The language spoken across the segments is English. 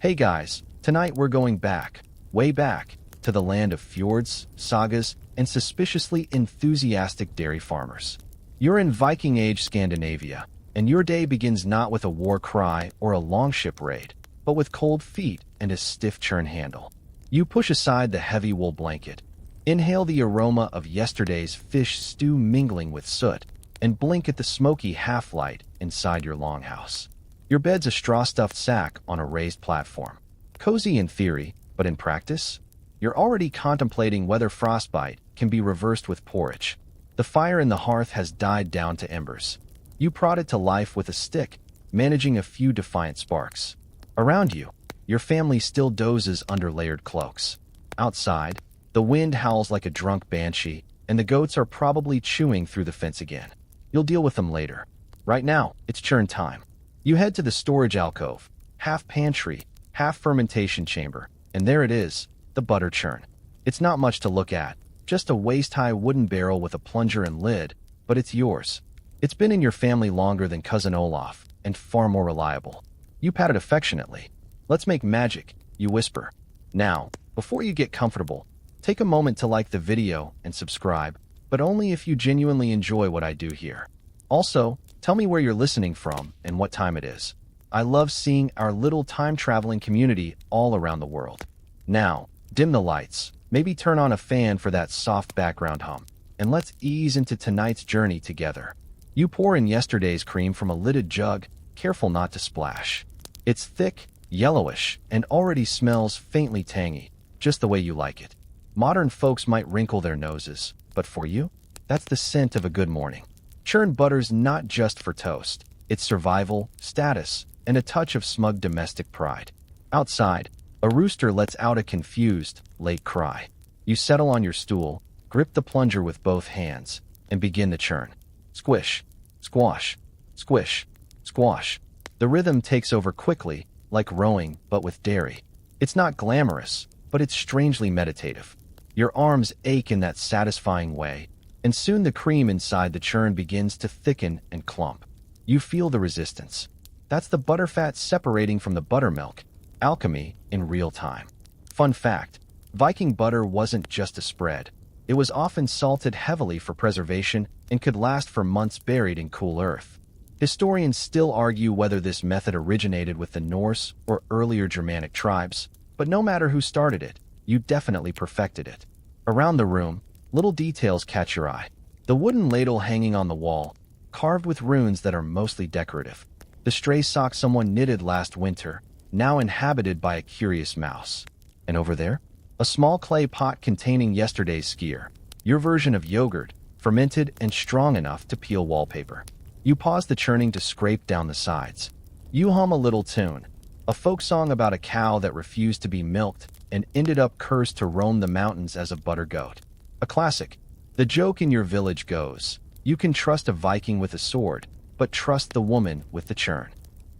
Hey guys, tonight we're going back, way back, to the land of fjords, sagas, and suspiciously enthusiastic dairy farmers. You're in Viking Age Scandinavia, and your day begins not with a war cry or a longship raid, but with cold feet and a stiff churn handle. You push aside the heavy wool blanket, inhale the aroma of yesterday's fish stew mingling with soot, and blink at the smoky half-light inside your longhouse. Your bed's a straw-stuffed sack on a raised platform. Cozy in theory, but in practice, you're already contemplating whether frostbite can be reversed with porridge. The fire in the hearth has died down to embers. You prod it to life with a stick, managing a few defiant sparks. Around you, your family still dozes under layered cloaks. Outside, the wind howls like a drunk banshee, and the goats are probably chewing through the fence again. You'll deal with them later. Right now, it's churn time. You head to the storage alcove, half pantry, half fermentation chamber, and there it is, the butter churn. It's not much to look at, just a waist-high wooden barrel with a plunger and lid, but it's yours. It's been in your family longer than Cousin Olaf, and far more reliable. You pat it affectionately. "Let's make magic," you whisper. Now, before you get comfortable, take a moment to like the video and subscribe, but only if you genuinely enjoy what I do here. Also, tell me where you're listening from and what time it is. I love seeing our little time-traveling community all around the world. Now, dim the lights, maybe turn on a fan for that soft background hum, and let's ease into tonight's journey together. You pour in yesterday's cream from a lidded jug, careful not to splash. It's thick, yellowish, and already smells faintly tangy, just the way you like it. Modern folks might wrinkle their noses, but for you, that's the scent of a good morning. Churned butter's not just for toast. It's survival, status, and a touch of smug domestic pride. Outside, a rooster lets out a confused, late cry. You settle on your stool, grip the plunger with both hands, and begin the churn. Squish, squash, squish, squash. The rhythm takes over quickly, like rowing, but with dairy. It's not glamorous, but it's strangely meditative. Your arms ache in that satisfying way, and soon the cream inside the churn begins to thicken and clump. You feel the resistance. That's the butterfat separating from the buttermilk. Alchemy in real time. Fun fact, Viking butter wasn't just a spread. It was often salted heavily for preservation and could last for months buried in cool earth. Historians still argue whether this method originated with the Norse or earlier Germanic tribes, but no matter who started it, you definitely perfected it. Around the room, little details catch your eye. The wooden ladle hanging on the wall, carved with runes that are mostly decorative. The stray sock someone knitted last winter, now inhabited by a curious mouse. And over there, a small clay pot containing yesterday's skyr, your version of yogurt, fermented and strong enough to peel wallpaper. You pause the churning to scrape down the sides. You hum a little tune, a folk song about a cow that refused to be milked and ended up cursed to roam the mountains as a butter goat. A classic. The joke in your village goes, you can trust a Viking with a sword, but trust the woman with the churn.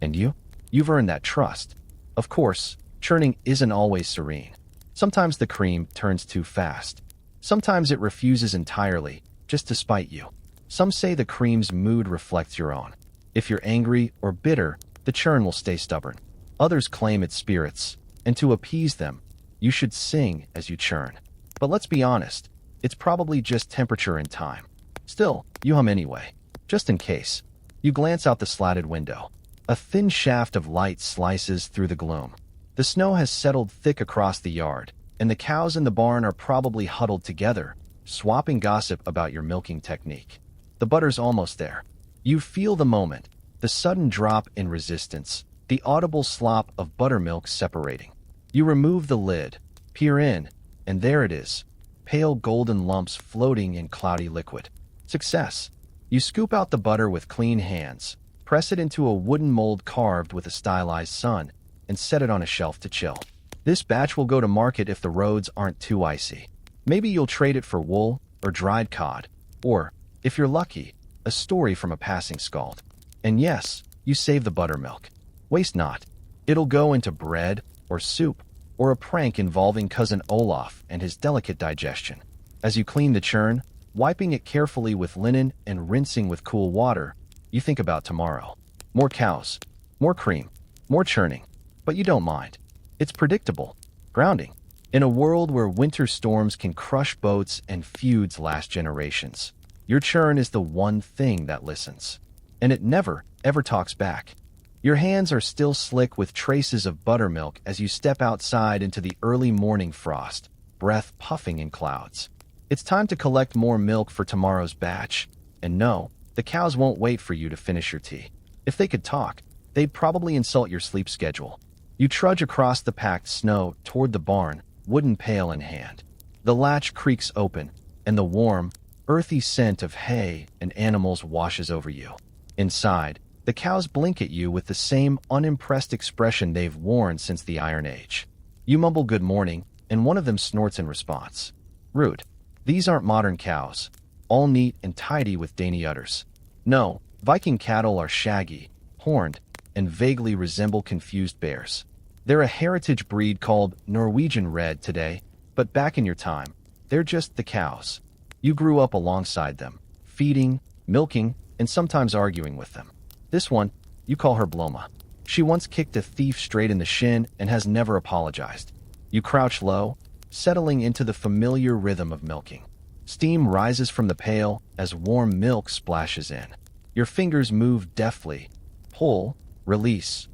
And you? You've earned that trust. Of course, churning isn't always serene. Sometimes the cream turns too fast. Sometimes it refuses entirely, just to spite you. Some say the cream's mood reflects your own. If you're angry or bitter, the churn will stay stubborn. Others claim its spirits, and to appease them, you should sing as you churn. But let's be honest, it's probably just temperature and time. Still, you hum anyway, just in case. You glance out the slatted window. A thin shaft of light slices through the gloom. The snow has settled thick across the yard, and the cows in the barn are probably huddled together, swapping gossip about your milking technique. The butter's almost there. You feel the moment, the sudden drop in resistance, the audible slop of buttermilk separating. You remove the lid, peer in, and there it is, pale golden lumps floating in cloudy liquid. Success. You scoop out the butter with clean hands, press it into a wooden mold carved with a stylized sun, and set it on a shelf to chill. This batch will go to market if the roads aren't too icy. Maybe you'll trade it for wool or dried cod, or, if you're lucky, a story from a passing skald. And yes, you save the buttermilk. Waste not. It'll go into bread or soup, or a prank involving Cousin Olaf and his delicate digestion. As you clean the churn, wiping it carefully with linen and rinsing with cool water, you think about tomorrow. More cows, more cream, more churning. But you don't mind. It's predictable, grounding. In a world where winter storms can crush boats and feuds last generations, your churn is the one thing that listens. And it never, ever talks back. Your hands are still slick with traces of buttermilk as you step outside into the early morning frost, breath puffing in clouds. It's time to collect more milk for tomorrow's batch. And no, the cows won't wait for you to finish your tea. If they could talk, they'd probably insult your sleep schedule. You trudge across the packed snow toward the barn, wooden pail in hand. The latch creaks open, and the warm, earthy scent of hay and animals washes over you. Inside, the cows blink at you with the same unimpressed expression they've worn since the Iron Age. You mumble good morning, and one of them snorts in response. Rude. These aren't modern cows, all neat and tidy with dainty udders. No, Viking cattle are shaggy, horned, and vaguely resemble confused bears. They're a heritage breed called Norwegian Red today, but back in your time, they're just the cows. You grew up alongside them, feeding, milking, and sometimes arguing with them. This one, you call her Bloma. She once kicked a thief straight in the shin and has never apologized. You crouch low, settling into the familiar rhythm of milking. Steam rises from the pail as warm milk splashes in. Your fingers move deftly. Pull, release,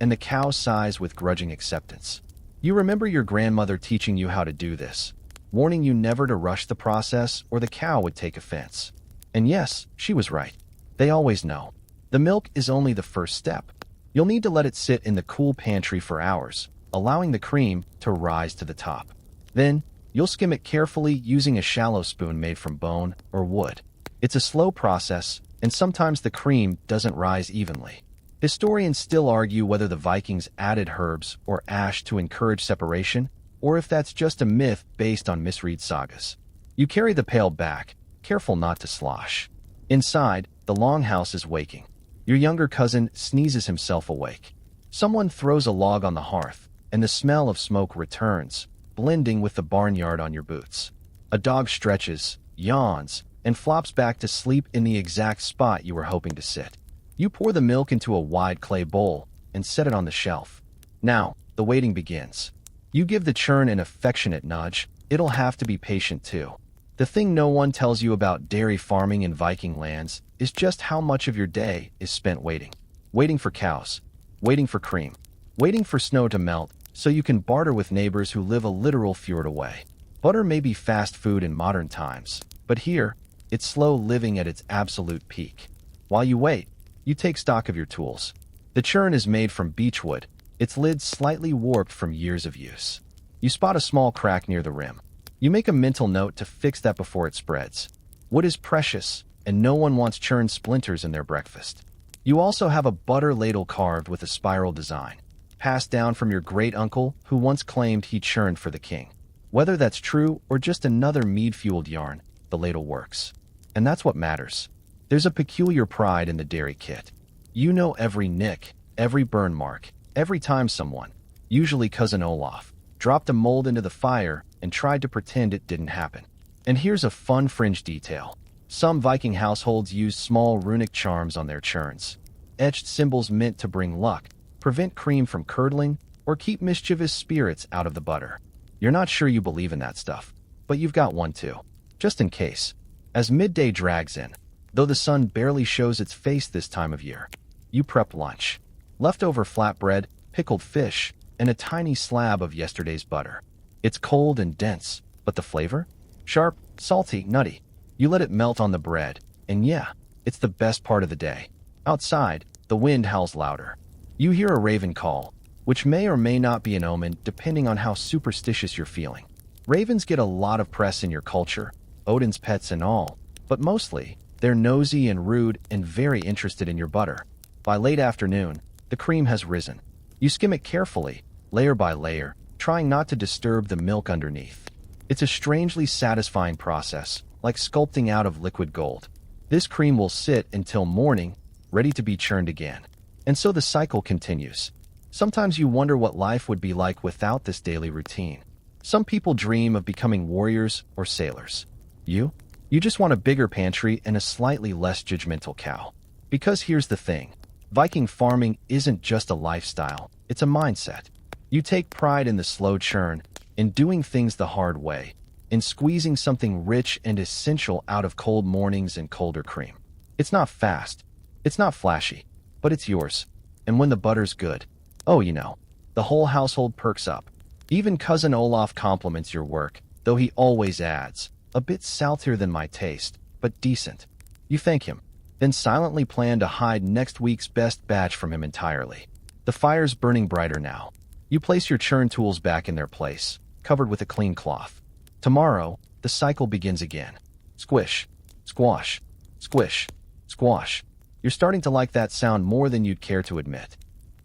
and the cow sighs with grudging acceptance. You remember your grandmother teaching you how to do this, warning you never to rush the process or the cow would take offense. And yes, she was right. They always know. The milk is only the first step. You'll need to let it sit in the cool pantry for hours, allowing the cream to rise to the top. Then, you'll skim it carefully using a shallow spoon made from bone or wood. It's a slow process, and sometimes the cream doesn't rise evenly. Historians still argue whether the Vikings added herbs or ash to encourage separation, or if that's just a myth based on misread sagas. You carry the pail back, careful not to slosh. Inside, the longhouse is waking. Your younger cousin sneezes himself awake. Someone throws a log on the hearth, and the smell of smoke returns, blending with the barnyard on your boots. A dog stretches, yawns, and flops back to sleep in the exact spot you were hoping to sit. You pour the milk into a wide clay bowl and set it on the shelf. Now, the waiting begins. You give the churn an affectionate nudge. It'll have to be patient too. The thing no one tells you about dairy farming in Viking lands is just how much of your day is spent waiting. Waiting for cows, waiting for cream, waiting for snow to melt so you can barter with neighbors who live a literal fjord away. Butter may be fast food in modern times, but here, it's slow living at its absolute peak. While you wait, you take stock of your tools. The churn is made from beechwood, its lid slightly warped from years of use. You spot a small crack near the rim. You make a mental note to fix that before it spreads. Wood is precious, and no one wants churned splinters in their breakfast. You also have a butter ladle carved with a spiral design, passed down from your great-uncle who once claimed he churned for the king. Whether that's true or just another mead-fueled yarn, the ladle works. And that's what matters. There's a peculiar pride in the dairy kit. You know every nick, every burn mark, every time someone, usually Cousin Olaf, dropped a mold into the fire and tried to pretend it didn't happen. And here's a fun fringe detail. Some Viking households use small runic charms on their churns. Etched symbols meant to bring luck, prevent cream from curdling, or keep mischievous spirits out of the butter. You're not sure you believe in that stuff, but you've got one too, just in case. As midday drags in, though the sun barely shows its face this time of year, you prep lunch. Leftover flatbread, pickled fish, and a tiny slab of yesterday's butter. It's cold and dense, but the flavor? Sharp, salty, nutty. You let it melt on the bread, and yeah, it's the best part of the day. Outside, the wind howls louder. You hear a raven call, which may or may not be an omen depending on how superstitious you're feeling. Ravens get a lot of press in your culture, Odin's pets and all, but mostly, they're nosy and rude and very interested in your butter. By late afternoon, the cream has risen. You skim it carefully, layer by layer, trying not to disturb the milk underneath. It's a strangely satisfying process, like sculpting out of liquid gold. This cream will sit until morning, ready to be churned again. And so the cycle continues. Sometimes you wonder what life would be like without this daily routine. Some people dream of becoming warriors or sailors. You just want a bigger pantry and a slightly less judgmental cow. Because here's the thing. Viking farming isn't just a lifestyle, It's a mindset. You take pride in the slow churn, in doing things the hard way, in squeezing something rich and essential out of cold mornings and colder cream. It's not fast. It's not flashy, but it's yours. And when the butter's good, oh, the whole household perks up. Even Cousin Olaf compliments your work, though he always adds, a bit saltier than my taste, but decent. You thank him, then silently plan to hide next week's best batch from him entirely. The fire's burning brighter now. You place your churn tools back in their place, covered with a clean cloth. Tomorrow, the cycle begins again. Squish, squash, squish, squash. You're starting to like that sound more than you'd care to admit.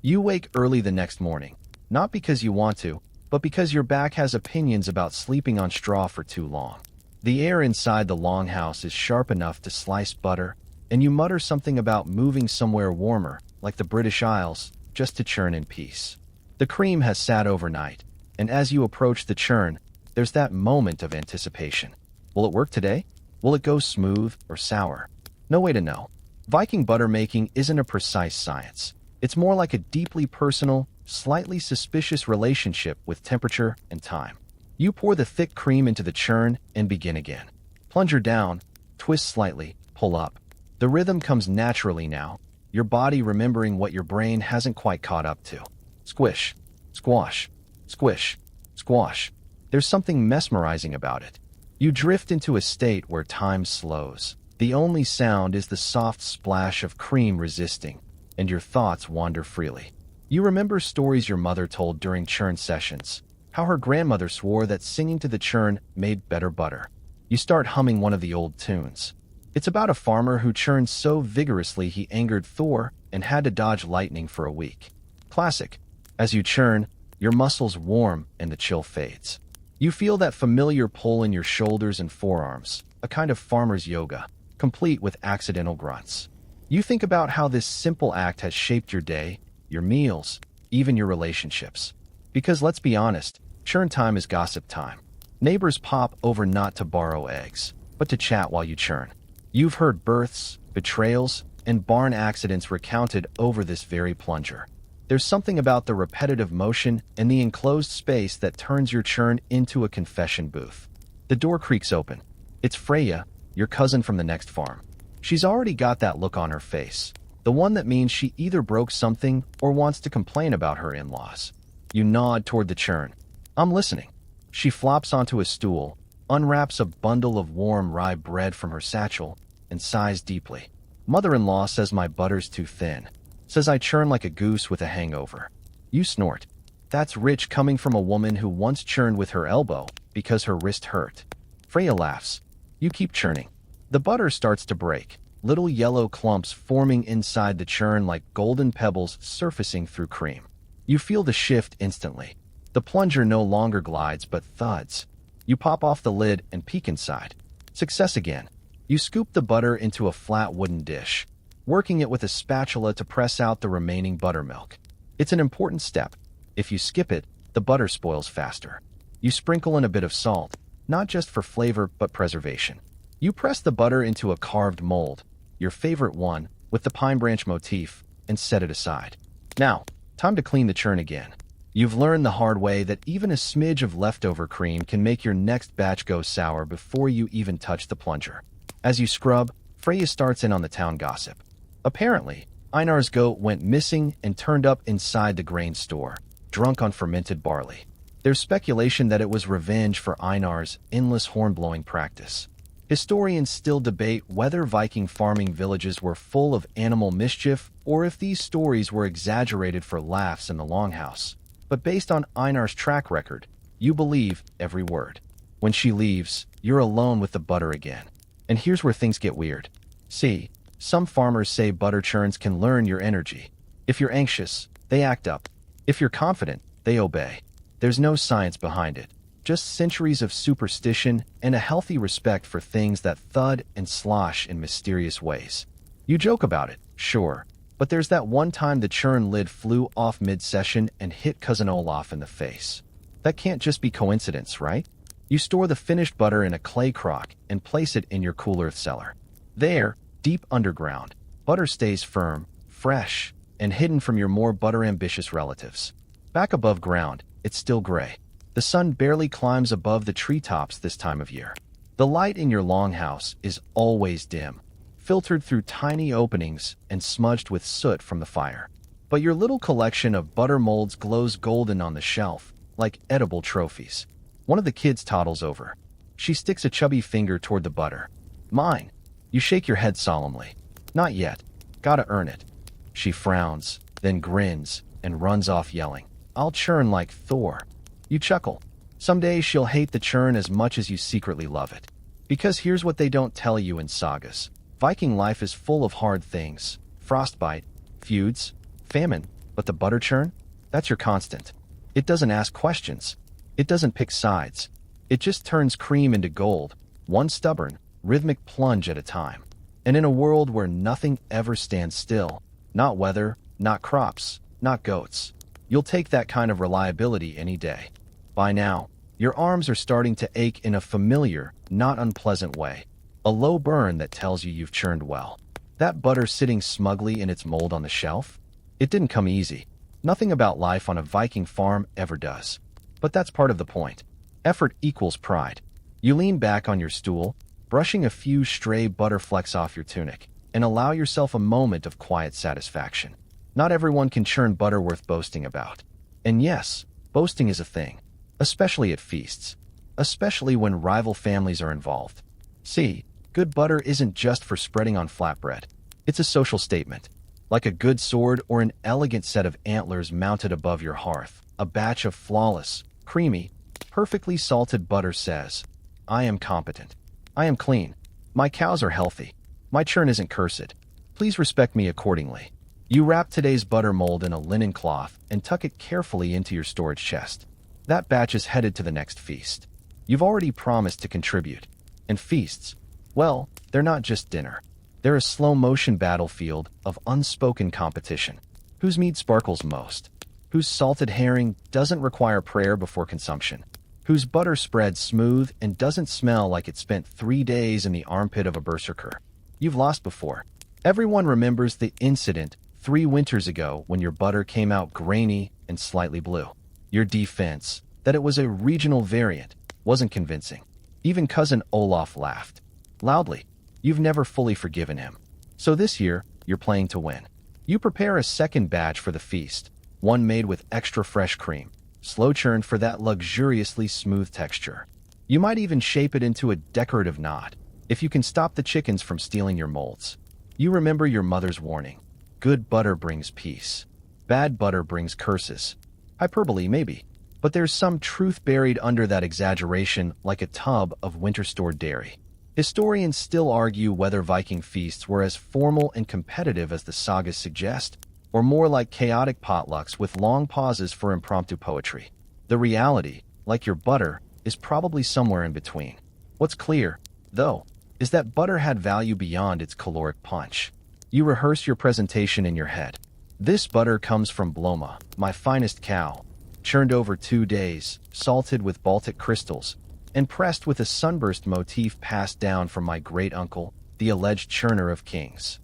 You wake early the next morning, not because you want to, but because your back has opinions about sleeping on straw for too long. The air inside the longhouse is sharp enough to slice butter, and you mutter something about moving somewhere warmer, like the British Isles, just to churn in peace. The cream has sat overnight, and as you approach the churn, there's that moment of anticipation. Will it work today? Will it go smooth or sour? No way to know. Viking butter making isn't a precise science. It's more like a deeply personal, slightly suspicious relationship with temperature and time. You pour the thick cream into the churn and begin again. Plunger down, twist slightly, pull up. The rhythm comes naturally now, your body remembering what your brain hasn't quite caught up to. Squish, squash, squish, squash. There's something mesmerizing about it. You drift into a state where time slows. The only sound is the soft splash of cream resisting, and your thoughts wander freely. You remember stories your mother told during churn sessions, how her grandmother swore that singing to the churn made better butter. You start humming one of the old tunes. It's about a farmer who churned so vigorously he angered Thor and had to dodge lightning for a week. Classic. As you churn, your muscles warm and the chill fades. You feel that familiar pull in your shoulders and forearms, a kind of farmer's yoga, complete with accidental grunts. You think about how this simple act has shaped your day, your meals, even your relationships. Because let's be honest, churn time is gossip time. Neighbors pop over not to borrow eggs, but to chat while you churn. You've heard births, betrayals, and barn accidents recounted over this very plunger. There's something about the repetitive motion and the enclosed space that turns your churn into a confession booth. The door creaks open. It's Freya, your cousin from the next farm. She's already got that look on her face, the one that means she either broke something or wants to complain about her in-laws. You nod toward the churn. I'm listening. She flops onto a stool, unwraps a bundle of warm rye bread from her satchel, and sighs deeply. Mother-in-law says my butter's too thin. Says I churn like a goose with a hangover. You snort. That's rich coming from a woman who once churned with her elbow because her wrist hurt. Freya laughs. You keep churning. The butter starts to break, little yellow clumps forming inside the churn like golden pebbles surfacing through cream. You feel the shift instantly. The plunger no longer glides but thuds. You pop off the lid and peek inside. Success again. You scoop the butter into a flat wooden dish, working it with a spatula to press out the remaining buttermilk. It's an important step. If you skip it, the butter spoils faster. You sprinkle in a bit of salt, not just for flavor but preservation. You press the butter into a carved mold, your favorite one, with the pine branch motif, and set it aside. Now, time to clean the churn again. You've learned the hard way that even a smidge of leftover cream can make your next batch go sour before you even touch the plunger. As you scrub, Freya starts in on the town gossip. Apparently, Einar's goat went missing and turned up inside the grain store, drunk on fermented barley. There's speculation that it was revenge for Einar's endless horn-blowing practice. Historians still debate whether Viking farming villages were full of animal mischief or if these stories were exaggerated for laughs in the longhouse. But based on Einar's track record, you believe every word. When she leaves, you're alone with the butter again. And here's where things get weird. See, some farmers say butter churns can learn your energy. If you're anxious, they act up. If you're confident, they obey. There's no science behind it, just centuries of superstition and a healthy respect for things that thud and slosh in mysterious ways. You joke about it, sure, but there's that one time the churn lid flew off mid-session and hit Cousin Olaf in the face. That can't just be coincidence, right? You store the finished butter in a clay crock and place it in your cool earth cellar. There, deep underground, butter stays firm, fresh, and hidden from your more butter-ambitious relatives. Back above ground, it's still gray. The sun barely climbs above the treetops this time of year. The light in your longhouse is always dim, filtered through tiny openings and smudged with soot from the fire. But your little collection of butter molds glows golden on the shelf, like edible trophies. One of the kids toddles over. She sticks a chubby finger toward the butter. Mine. You shake your head solemnly. Not yet. Gotta earn it. She frowns, then grins, and runs off yelling, I'll churn like Thor. You chuckle. Someday she'll hate the churn as much as you secretly love it. Because here's what they don't tell you in sagas. Viking life is full of hard things. Frostbite, feuds, famine. But the butter churn? That's your constant. It doesn't ask questions. It doesn't pick sides. It just turns cream into gold, one stubborn, rhythmic plunge at a time. And in a world where nothing ever stands still, not weather, not crops, not goats, you'll take that kind of reliability any day. By now, your arms are starting to ache in a familiar, not unpleasant way. A low burn that tells you you've churned well. That butter sitting smugly in its mold on the shelf? It didn't come easy. Nothing about life on a Viking farm ever does. But that's part of the point. Effort equals pride. You lean back on your stool, brushing a few stray butter flecks off your tunic, and allow yourself a moment of quiet satisfaction. Not everyone can churn butter worth boasting about. And yes, boasting is a thing. Especially at feasts. Especially when rival families are involved. See, good butter isn't just for spreading on flatbread. It's a social statement. Like a good sword or an elegant set of antlers mounted above your hearth, a batch of flawless, creamy, perfectly salted butter says, I am competent. I am clean. My cows are healthy. My churn isn't cursed. Please respect me accordingly. You wrap today's butter mold in a linen cloth and tuck it carefully into your storage chest. That batch is headed to the next feast. You've already promised to contribute. And feasts, well, they're not just dinner. They're a slow-motion battlefield of unspoken competition. Whose meat sparkles most? Whose salted herring doesn't require prayer before consumption? Whose butter spreads smooth and doesn't smell like it spent 3 days in the armpit of a berserker? You've lost before. Everyone remembers the incident 3 winters ago when your butter came out grainy and slightly blue. Your defense, that it was a regional variant, wasn't convincing. Even cousin Olaf laughed. Loudly. You've never fully forgiven him. So this year, you're playing to win. You prepare a second batch for the feast, one made with extra fresh cream, slow churned for that luxuriously smooth texture. You might even shape it into a decorative knot, if you can stop the chickens from stealing your molds. You remember your mother's warning. Good butter brings peace. Bad butter brings curses. Hyperbole, maybe. But there's some truth buried under that exaggeration, like a tub of winter-stored dairy. Historians still argue whether Viking feasts were as formal and competitive as the sagas suggest, or more like chaotic potlucks with long pauses for impromptu poetry. The reality, like your butter, is probably somewhere in between. What's clear, though, is that butter had value beyond its caloric punch. You rehearse your presentation in your head. This butter comes from Bloma, my finest cow, churned over 2 days, salted with Baltic crystals, and pressed with a sunburst motif passed down from my great-uncle, the alleged churner of kings.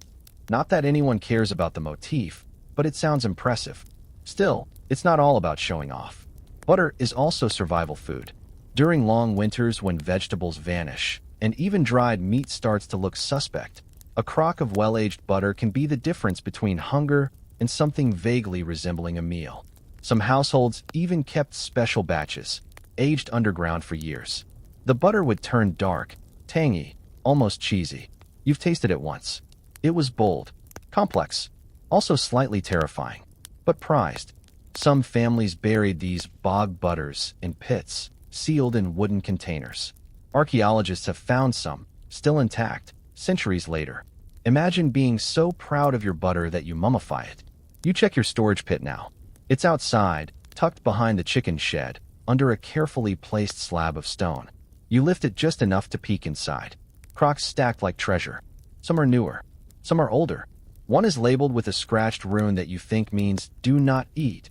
Not that anyone cares about the motif, but it sounds impressive. Still, it's not all about showing off. Butter is also survival food. During long winters when vegetables vanish, and even dried meat starts to look suspect, a crock of well-aged butter can be the difference between hunger and something vaguely resembling a meal. Some households even kept special batches, aged underground for years. The butter would turn dark, tangy, almost cheesy. You've tasted it once. It was bold, complex, also slightly terrifying, but prized. Some families buried these bog butters in pits, sealed in wooden containers. Archaeologists have found some, still intact, centuries later. Imagine being so proud of your butter that you mummify it. You check your storage pit now. It's outside, tucked behind the chicken shed, under a carefully placed slab of stone. You lift it just enough to peek inside. Crocks stacked like treasure. Some are newer. Some are older. One is labeled with a scratched rune that you think means, do not eat.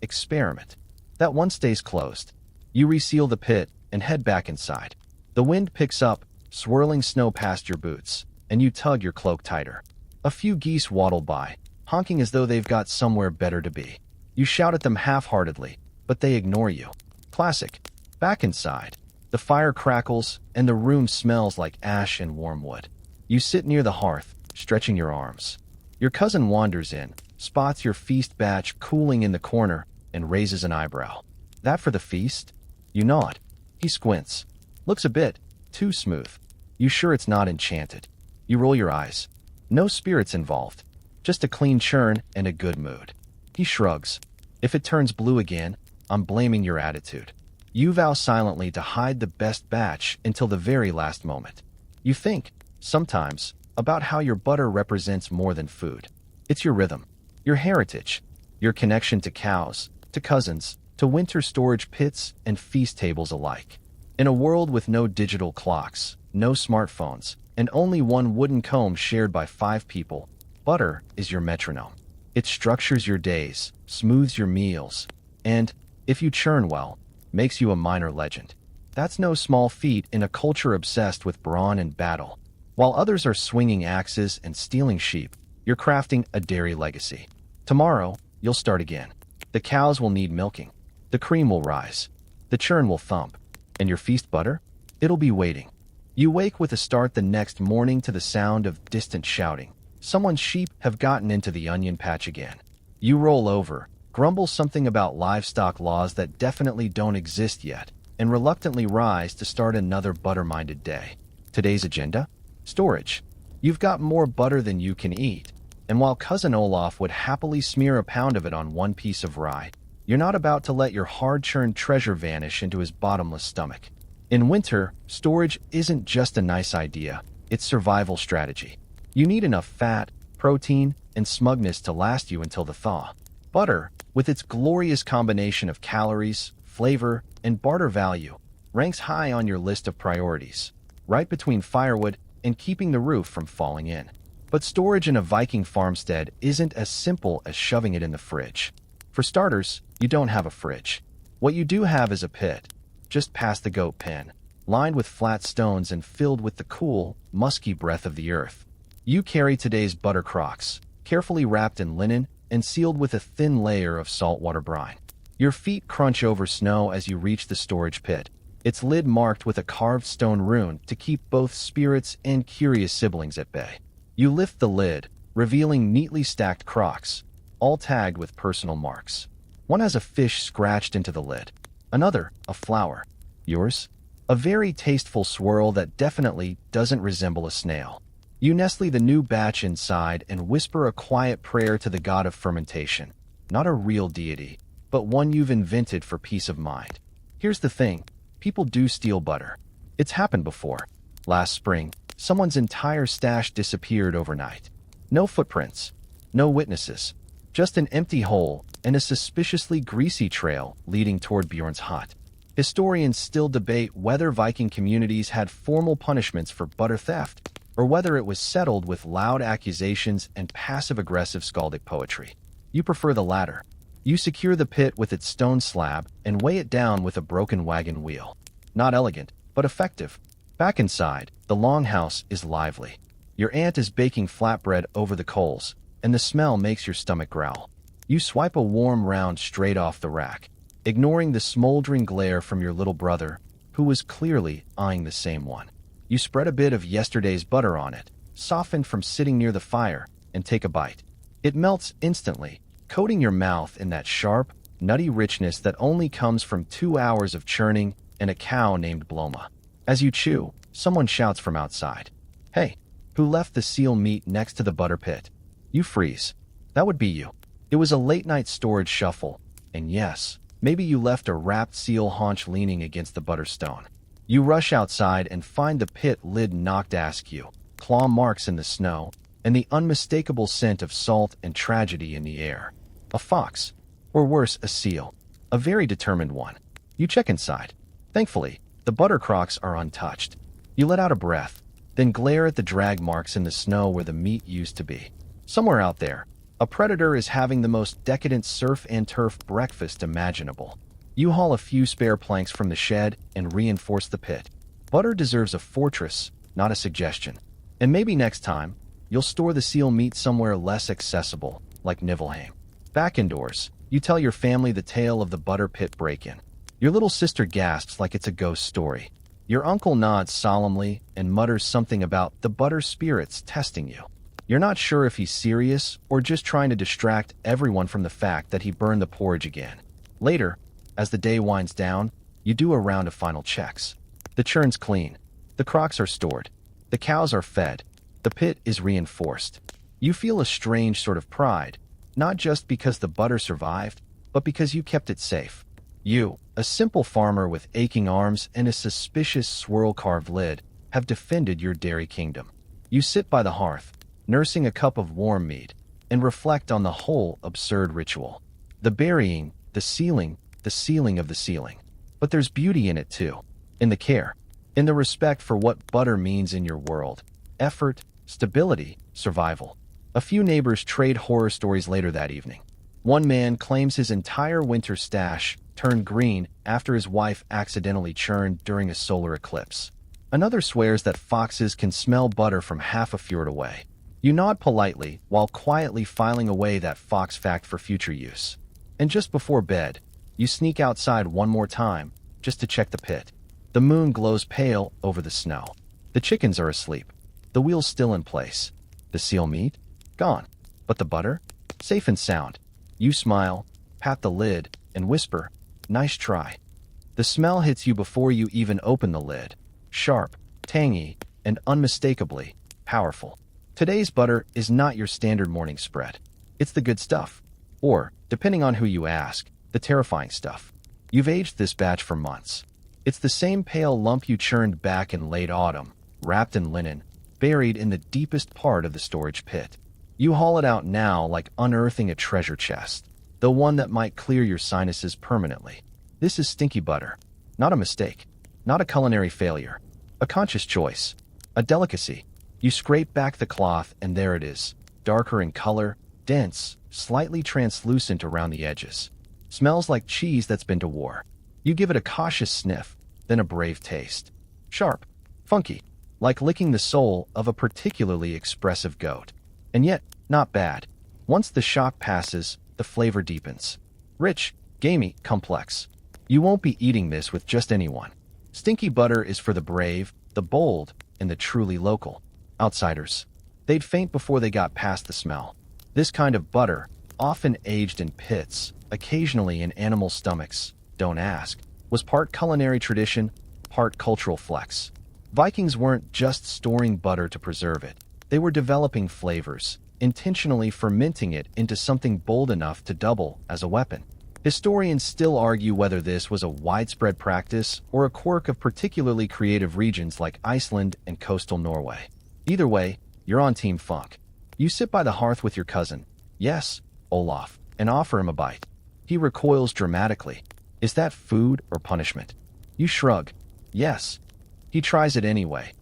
Experiment. That one stays closed. You reseal the pit and head back inside. The wind picks up, swirling snow past your boots, and you tug your cloak tighter. A few geese waddle by, honking as though they've got somewhere better to be. You shout at them half-heartedly, but they ignore you. Classic. Back inside, the fire crackles and the room smells like ash and warm wood. You sit near the hearth, stretching your arms. Your cousin wanders in, spots your feast batch cooling in the corner, and raises an eyebrow. That for the feast? You nod. He squints. Looks a bit too smooth. You sure it's not enchanted? You roll your eyes. No spirits involved. Just a clean churn and a good mood. He shrugs. If it turns blue again, I'm blaming your attitude. You vow silently to hide the best batch until the very last moment. You think, sometimes, about how your butter represents more than food. It's your rhythm, your heritage, your connection to cows, to cousins, to winter storage pits and feast tables alike. In a world with no digital clocks, no smartphones, and only one wooden comb shared by 5 people, butter is your metronome. It structures your days, smooths your meals, and, if you churn well, makes you a minor legend. That's no small feat in a culture obsessed with brawn and battle. While others are swinging axes and stealing sheep, you're crafting a dairy legacy. Tomorrow, you'll start again. The cows will need milking. The cream will rise. The churn will thump. And your feast butter? It'll be waiting. You wake with a start the next morning to the sound of distant shouting. Someone's sheep have gotten into the onion patch again. You roll over, grumble something about livestock laws that definitely don't exist yet, and reluctantly rise to start another butter-minded day. Today's agenda? Storage. You've got more butter than you can eat, and while Cousin Olaf would happily smear a pound of it on one piece of rye, you're not about to let your hard-churned treasure vanish into his bottomless stomach. In winter, storage isn't just a nice idea, it's survival strategy. You need enough fat, protein, and smugness to last you until the thaw. Butter, with its glorious combination of calories, flavor, and barter value, ranks high on your list of priorities, right between firewood and keeping the roof from falling in. But storage in a Viking farmstead isn't as simple as shoving it in the fridge. For starters, you don't have a fridge. What you do have is a pit, just past the goat pen, lined with flat stones and filled with the cool, musky breath of the earth. You carry today's butter crocks, carefully wrapped in linen and sealed with a thin layer of saltwater brine. Your feet crunch over snow as you reach the storage pit, its lid marked with a carved stone rune to keep both spirits and curious siblings at bay. You lift the lid, revealing neatly stacked crocks, all tagged with personal marks. One has a fish scratched into the lid. Another, a flower. Yours? A very tasteful swirl that definitely doesn't resemble a snail. You nestle the new batch inside and whisper a quiet prayer to the god of fermentation. Not a real deity, but one you've invented for peace of mind. Here's the thing. People do steal butter. It's happened before. Last spring, someone's entire stash disappeared overnight. No footprints. No witnesses. Just an empty hole and a suspiciously greasy trail leading toward Bjorn's hut. Historians still debate whether Viking communities had formal punishments for butter theft, or whether it was settled with loud accusations and passive-aggressive skaldic poetry. You prefer the latter. You secure the pit with its stone slab and weigh it down with a broken wagon wheel. Not elegant, but effective. Back inside, the longhouse is lively. Your aunt is baking flatbread over the coals, and the smell makes your stomach growl. You swipe a warm round straight off the rack, ignoring the smoldering glare from your little brother, who was clearly eyeing the same one. You spread a bit of yesterday's butter on it, softened from sitting near the fire, and take a bite. It melts instantly, coating your mouth in that sharp, nutty richness that only comes from 2 hours of churning and a cow named Bloma. As you chew, someone shouts from outside. Hey, who left the seal meat next to the butter pit? You freeze. That would be you. It was a late-night storage shuffle, and yes, maybe you left a wrapped seal haunch leaning against the butter stone. You rush outside and find the pit lid knocked askew, claw marks in the snow, and the unmistakable scent of salt and tragedy in the air. A fox, or worse, a seal. A very determined one. You check inside. Thankfully, the butter crocks are untouched. You let out a breath, then glare at the drag marks in the snow where the meat used to be. Somewhere out there, a predator is having the most decadent surf and turf breakfast imaginable. You haul a few spare planks from the shed and reinforce the pit. Butter deserves a fortress, not a suggestion. And maybe next time, you'll store the seal meat somewhere less accessible, like Niflheim. Back indoors, you tell your family the tale of the butter pit break-in. Your little sister gasps like it's a ghost story. Your uncle nods solemnly and mutters something about the butter spirits testing you. You're not sure if he's serious or just trying to distract everyone from the fact that he burned the porridge again. Later, as the day winds down, you do a round of final checks. The churn's clean. The crocks are stored. The cows are fed. The pit is reinforced. You feel a strange sort of pride, not just because the butter survived, but because you kept it safe. You, a simple farmer with aching arms and a suspicious swirl-carved lid, have defended your dairy kingdom. You sit by the hearth, nursing a cup of warm mead, and reflect on the whole absurd ritual. The burying, the sealing of the ceiling. But there's beauty in it too. In the care. In the respect for what butter means in your world. Effort, stability, survival. A few neighbors trade horror stories later that evening. One man claims his entire winter stash turned green after his wife accidentally churned during a solar eclipse. Another swears that foxes can smell butter from half a fjord away. You nod politely while quietly filing away that fox fact for future use. And just before bed, you sneak outside one more time, just to check the pit. The moon glows pale over the snow. The chickens are asleep. The wheel's still in place. The seal meat? Gone. But the butter? Safe and sound. You smile, pat the lid, and whisper, "Nice try." The smell hits you before you even open the lid. Sharp, tangy, and unmistakably powerful. Today's butter is not your standard morning spread. It's the good stuff. Or, depending on who you ask, the terrifying stuff. You've aged this batch for months. It's the same pale lump you churned back in late autumn, wrapped in linen, buried in the deepest part of the storage pit. You haul it out now like unearthing a treasure chest, the one that might clear your sinuses permanently. This is stinky butter. Not a mistake. Not a culinary failure. A conscious choice. A delicacy. You scrape back the cloth and there it is, darker in color, dense, slightly translucent around the edges. Smells like cheese that's been to war. You give it a cautious sniff, then a brave taste. Sharp, funky, like licking the soul of a particularly expressive goat. And yet, not bad. Once the shock passes, the flavor deepens. Rich, gamey, complex. You won't be eating this with just anyone. Stinky butter is for the brave, the bold, and the truly local. Outsiders. They'd faint before they got past the smell. This kind of butter, often aged in pits, occasionally in animal stomachs, don't ask, was part culinary tradition, part cultural flex. Vikings weren't just storing butter to preserve it. They were developing flavors, intentionally fermenting it into something bold enough to double as a weapon. Historians still argue whether this was a widespread practice or a quirk of particularly creative regions like Iceland and coastal Norway. Either way, you're on Team Funk. You sit by the hearth with your cousin, yes, Olaf, and offer him a bite. He recoils dramatically. Is that food or punishment? You shrug. Yes. He tries it anyway.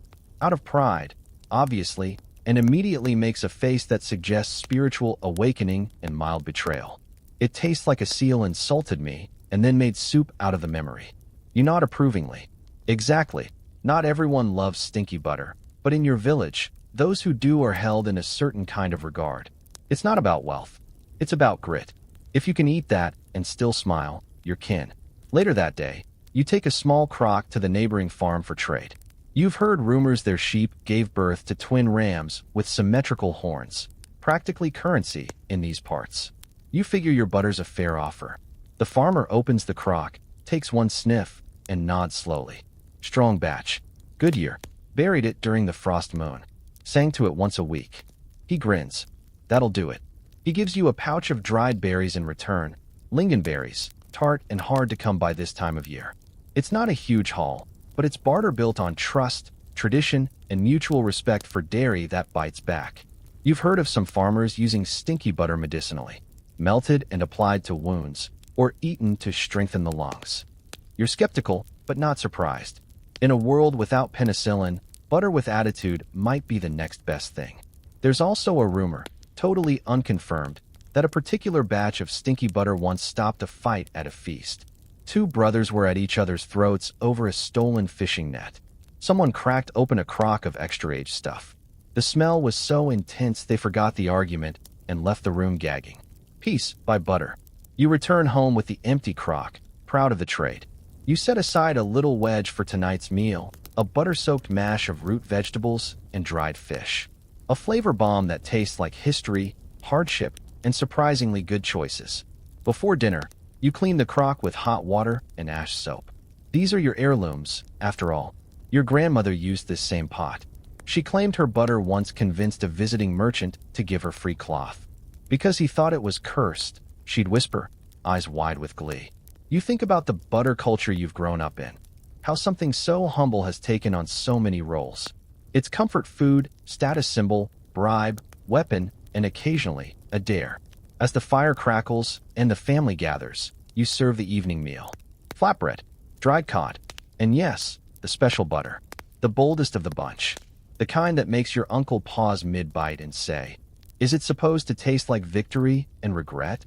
Out of pride, obviously, and immediately makes a face that suggests spiritual awakening and mild betrayal. It tastes like a seal insulted me and then made soup out of the memory. You nod approvingly. Exactly. Not everyone loves stinky butter, but in your village, those who do are held in a certain kind of regard. It's not about wealth. It's about grit. If you can eat that and still smile, you're kin. Later that day, you take a small crock to the neighboring farm for trade. You've heard rumors their sheep gave birth to twin rams with symmetrical horns, practically currency in these parts. You figure your butter's a fair offer. The farmer opens the crock, takes one sniff, and nods slowly. Strong batch. Good year. Buried it during the frost moon. Sang to it once a week. He grins. That'll do it. He gives you a pouch of dried berries in return. Lingonberries, tart and hard to come by this time of year. It's not a huge haul, but it's barter built on trust, tradition, and mutual respect for dairy that bites back. You've heard of some farmers using stinky butter medicinally, melted and applied to wounds, or eaten to strengthen the lungs. You're skeptical, but not surprised. In a world without penicillin, butter with attitude might be the next best thing. There's also a rumor, totally unconfirmed, that a particular batch of stinky butter once stopped a fight at a feast. Two brothers were at each other's throats over a stolen fishing net. Someone cracked open a crock of extra-aged stuff. The smell was so intense they forgot the argument and left the room gagging. Peace, by butter. You return home with the empty crock, proud of the trade. You set aside a little wedge for tonight's meal, a butter-soaked mash of root vegetables and dried fish. A flavor bomb that tastes like history, hardship, and surprisingly good choices. Before dinner, you clean the crock with hot water and ash soap. These are your heirlooms, after all. Your grandmother used this same pot. She claimed her butter once convinced a visiting merchant to give her free cloth. Because he thought it was cursed, she'd whisper, eyes wide with glee. You think about the butter culture you've grown up in. How something so humble has taken on so many roles. It's comfort food, status symbol, bribe, weapon, and occasionally, a dare. As the fire crackles and the family gathers, you serve the evening meal. Flatbread, dried cod, and yes, the special butter. The boldest of the bunch. The kind that makes your uncle pause mid-bite and say, "Is it supposed to taste like victory and regret?"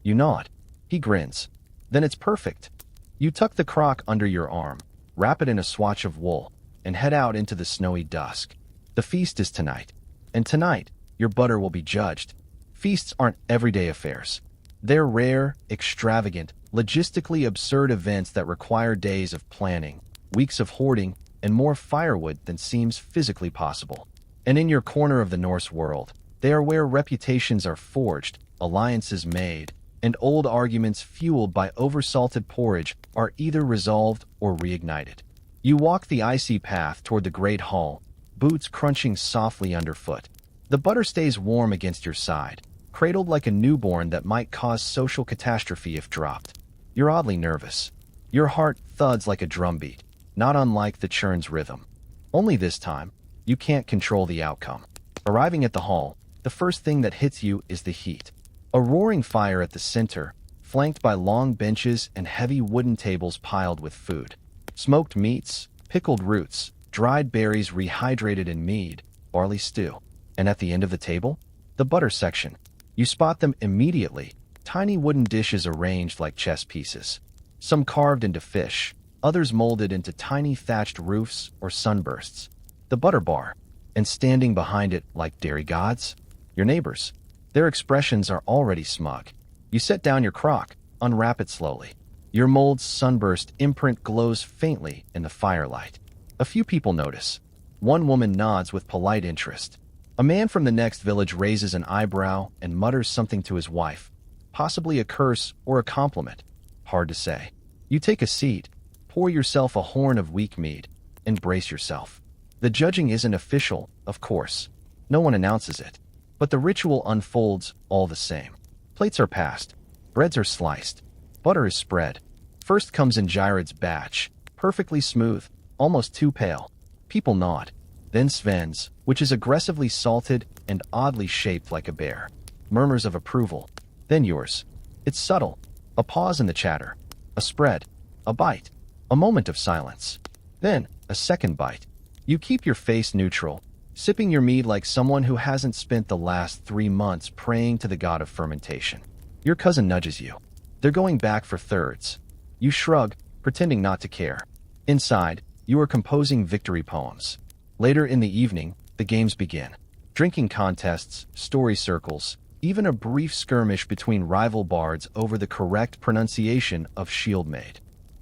You nod. He grins. Then it's perfect. You tuck the crock under your arm, wrap it in a swatch of wool, and head out into the snowy dusk. The feast is tonight. And tonight, your butter will be judged. Feasts aren't everyday affairs. They're rare, extravagant, logistically absurd events that require days of planning, weeks of hoarding, and more firewood than seems physically possible. And in your corner of the Norse world, they are where reputations are forged, alliances made, and old arguments fueled by oversalted porridge are either resolved or reignited. You walk the icy path toward the great hall, boots crunching softly underfoot. The butter stays warm against your side, cradled like a newborn that might cause social catastrophe if dropped. You're oddly nervous. Your heart thuds like a drumbeat, not unlike the Churns rhythm. Only this time, you can't control the outcome. Arriving at the hall, the first thing that hits you is the heat. A roaring fire at the center, flanked by long benches and heavy wooden tables piled with food. Smoked meats, pickled roots, dried berries rehydrated in mead, barley stew. And at the end of the table, the butter section. You spot them immediately, tiny wooden dishes arranged like chess pieces. Some carved into fish, others molded into tiny thatched roofs or sunbursts. The butter bar, and standing behind it like dairy gods, your neighbors. Their expressions are already smug. You set down your crock, unwrap it slowly. Your mold's sunburst imprint glows faintly in the firelight. A few people notice. One woman nods with polite interest. A man from the next village raises an eyebrow and mutters something to his wife, possibly a curse or a compliment. Hard to say. You take a seat, pour yourself a horn of weak mead, and brace yourself. The judging isn't official, of course. No one announces it. But the ritual unfolds all the same. Plates are passed. Breads are sliced. Butter is spread. First comes Ingired's batch, perfectly smooth, almost too pale. People nod. Then Sven's, which is aggressively salted and oddly shaped like a bear. Murmurs of approval. Then yours. It's subtle. A pause in the chatter. A spread. A bite. A moment of silence. Then, a second bite. You keep your face neutral, sipping your mead like someone who hasn't spent the last 3 months praying to the god of fermentation. Your cousin nudges you. They're going back for thirds. You shrug, pretending not to care. Inside, you are composing victory poems. Later in the evening, the games begin. Drinking contests, story circles, even a brief skirmish between rival bards over the correct pronunciation of Shieldmaid.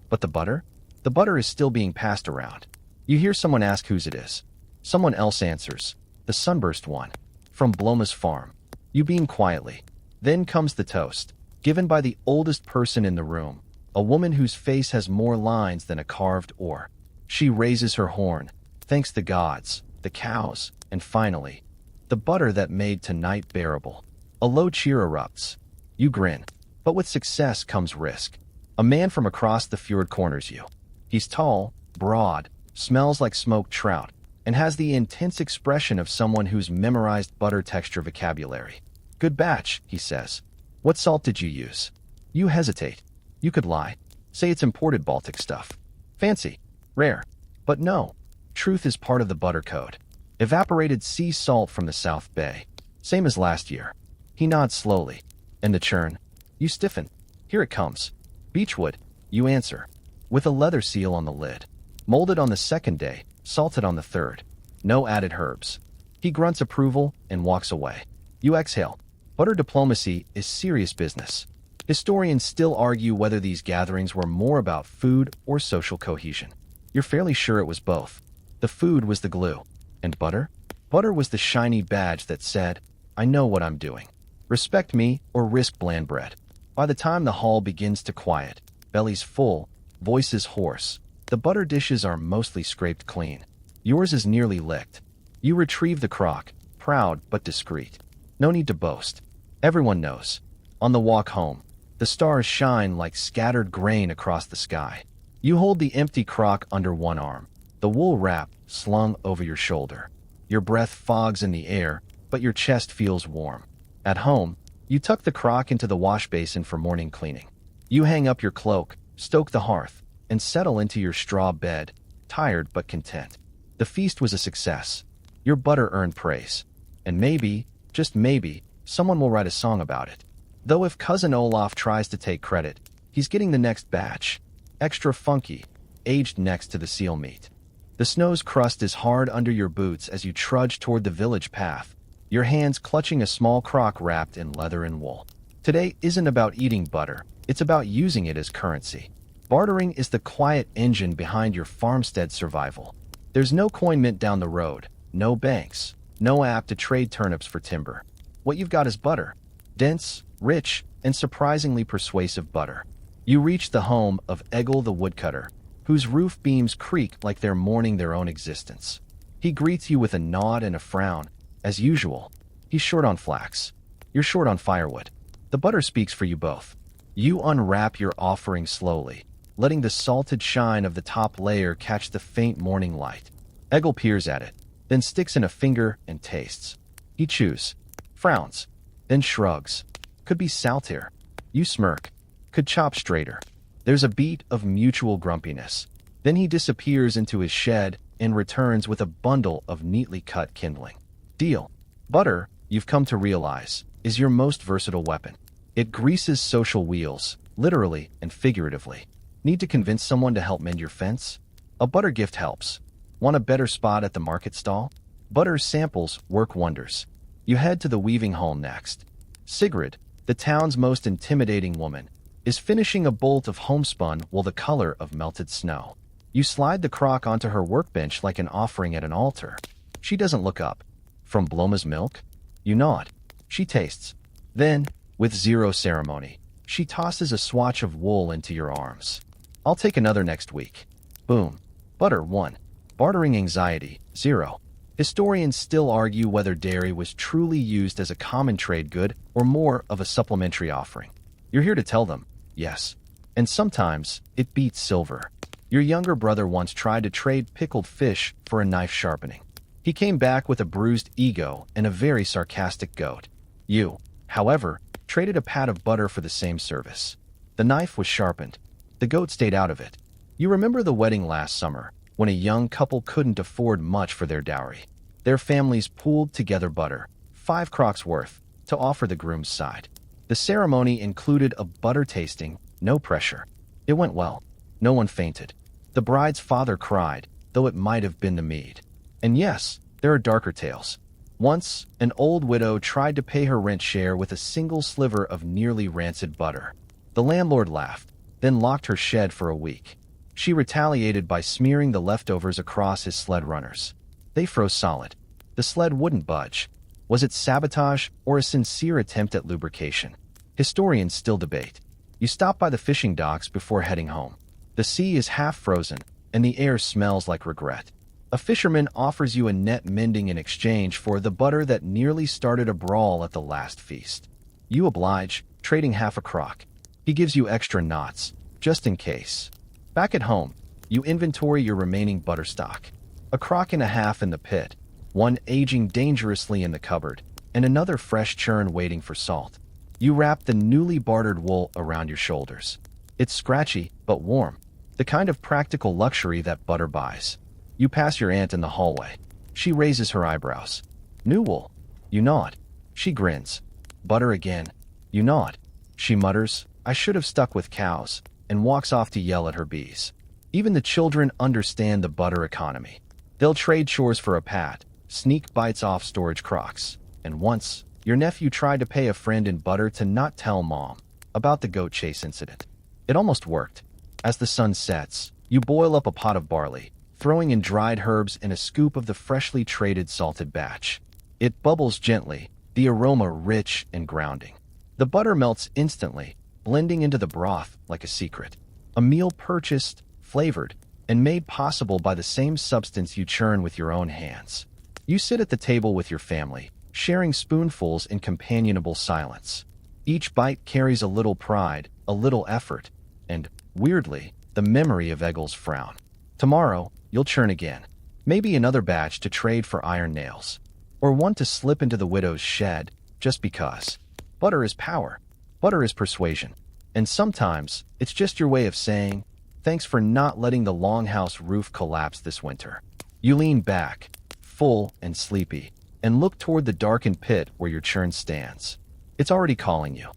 But the butter? The butter is still being passed around. You hear someone ask whose it is. Someone else answers, the sunburst one, from Bloma's farm. You beam quietly. Then comes the toast, given by the oldest person in the room, a woman whose face has more lines than a carved oar. She raises her horn, thanks the gods, the cows, and finally, the butter that made tonight bearable. A low cheer erupts. You grin. But with success comes risk. A man from across the fjord corners you. He's tall, broad, smells like smoked trout, and has the intense expression of someone who's memorized butter texture vocabulary. "Good batch," he says. "What salt did you use?" You hesitate. You could lie. Say it's imported Baltic stuff. Fancy. Rare. But no. Truth is part of the butter code. Evaporated sea salt from the South Bay. Same as last year. He nods slowly. And the churn? You stiffen. Here it comes. Beechwood. You answer. With a leather seal on the lid. Molded on the second day, salted on the third. No added herbs. He grunts approval and walks away. You exhale. Butter diplomacy is serious business. Historians still argue whether these gatherings were more about food or social cohesion. You're fairly sure it was both. The food was the glue. And butter? Butter was the shiny badge that said, I know what I'm doing. Respect me or risk bland bread. By the time the hall begins to quiet, bellies full, voices hoarse, the butter dishes are mostly scraped clean. Yours is nearly licked. You retrieve the crock, proud but discreet. No need to boast. Everyone knows. On the walk home, the stars shine like scattered grain across the sky. You hold the empty crock under one arm, the wool wrap slung over your shoulder. Your breath fogs in the air, but your chest feels warm. At home, you tuck the crock into the wash basin for morning cleaning. You hang up your cloak, stoke the hearth, and settle into your straw bed, tired but content. The feast was a success. Your butter earned praise. And maybe, just maybe, someone will write a song about it. Though if Cousin Olaf tries to take credit, he's getting the next batch. Extra funky, aged next to the seal meat. The snow's crust is hard under your boots as you trudge toward the village path, your hands clutching a small crock wrapped in leather and wool. Today isn't about eating butter, it's about using it as currency. Bartering is the quiet engine behind your farmstead survival. There's no coin mint down the road, no banks, no app to trade turnips for timber. What you've got is butter. Dense, rich, and surprisingly persuasive butter. You reach the home of Egil the woodcutter, whose roof beams creak like they're mourning their own existence. He greets you with a nod and a frown. As usual, he's short on flax. You're short on firewood. The butter speaks for you both. You unwrap your offering slowly, letting the salted shine of the top layer catch the faint morning light. Egil peers at it, then sticks in a finger and tastes. He chews, frowns, then shrugs. Could be saltier. You smirk. Could chop straighter. There's a beat of mutual grumpiness. Then he disappears into his shed and returns with a bundle of neatly cut kindling. Deal. Butter, you've come to realize, is your most versatile weapon. It greases social wheels, literally and figuratively. Need to convince someone to help mend your fence? A butter gift helps. Want a better spot at the market stall? Butter samples work wonders. You head to the weaving hall next. Sigrid, the town's most intimidating woman, is finishing a bolt of homespun wool the color of melted snow. You slide the crock onto her workbench like an offering at an altar. She doesn't look up. From Bloma's milk? You nod. She tastes. Then, with zero ceremony, she tosses a swatch of wool into your arms. I'll take another next week. Boom. Butter 1. Bartering anxiety 0. Historians still argue whether dairy was truly used as a common trade good or more of a supplementary offering. You're here to tell them, yes. And sometimes, it beats silver. Your younger brother once tried to trade pickled fish for a knife sharpening. He came back with a bruised ego and a very sarcastic goat. You, however, traded a pat of butter for the same service. The knife was sharpened. The goat stayed out of it. You remember the wedding last summer, when a young couple couldn't afford much for their dowry. Their families pooled together butter, 5 crocks worth, to offer the groom's side. The ceremony included a butter tasting, no pressure. It went well. No one fainted. The bride's father cried, though it might have been the mead. And yes, there are darker tales. Once, an old widow tried to pay her rent share with a single sliver of nearly rancid butter. The landlord laughed, then locked her shed for a week. She retaliated by smearing the leftovers across his sled runners. They froze solid. The sled wouldn't budge. Was it sabotage or a sincere attempt at lubrication? Historians still debate. You stop by the fishing docks before heading home. The sea is half frozen, and the air smells like regret. A fisherman offers you a net mending in exchange for the butter that nearly started a brawl at the last feast. You oblige, trading half a crock. He gives you extra knots, just in case. Back at home, you inventory your remaining butter stock. A crock and a half in the pit, one aging dangerously in the cupboard, and another fresh churn waiting for salt. You wrap the newly bartered wool around your shoulders. It's scratchy, but warm. The kind of practical luxury that butter buys. You pass your aunt in the hallway. She raises her eyebrows. New wool. You nod. She grins. Butter again. You nod. She mutters, I should have stuck with cows, and walks off to yell at her bees. Even the children understand the butter economy. They'll trade chores for a pat, sneak bites off storage crocks, and once, Your nephew tried to pay a friend in butter to not tell mom about the goat chase incident. It almost worked. As the sun sets, you boil up a pot of barley, throwing in dried herbs and a scoop of the freshly traded salted batch. It bubbles gently, the aroma rich and grounding. The butter melts instantly, blending into the broth like a secret. A meal purchased, flavored, and made possible by the same substance you churn with your own hands. You sit at the table with your family, sharing spoonfuls in companionable silence. Each bite carries a little pride, a little effort, and, weirdly, the memory of Egil's frown. Tomorrow, you'll churn again. Maybe another batch to trade for iron nails. Or one to slip into the widow's shed, just because. Butter is power. Butter is persuasion. And sometimes, it's just your way of saying, thanks for not letting the longhouse roof collapse this winter. You lean back, full and sleepy, and look toward the darkened pit where your churn stands. It's already calling you.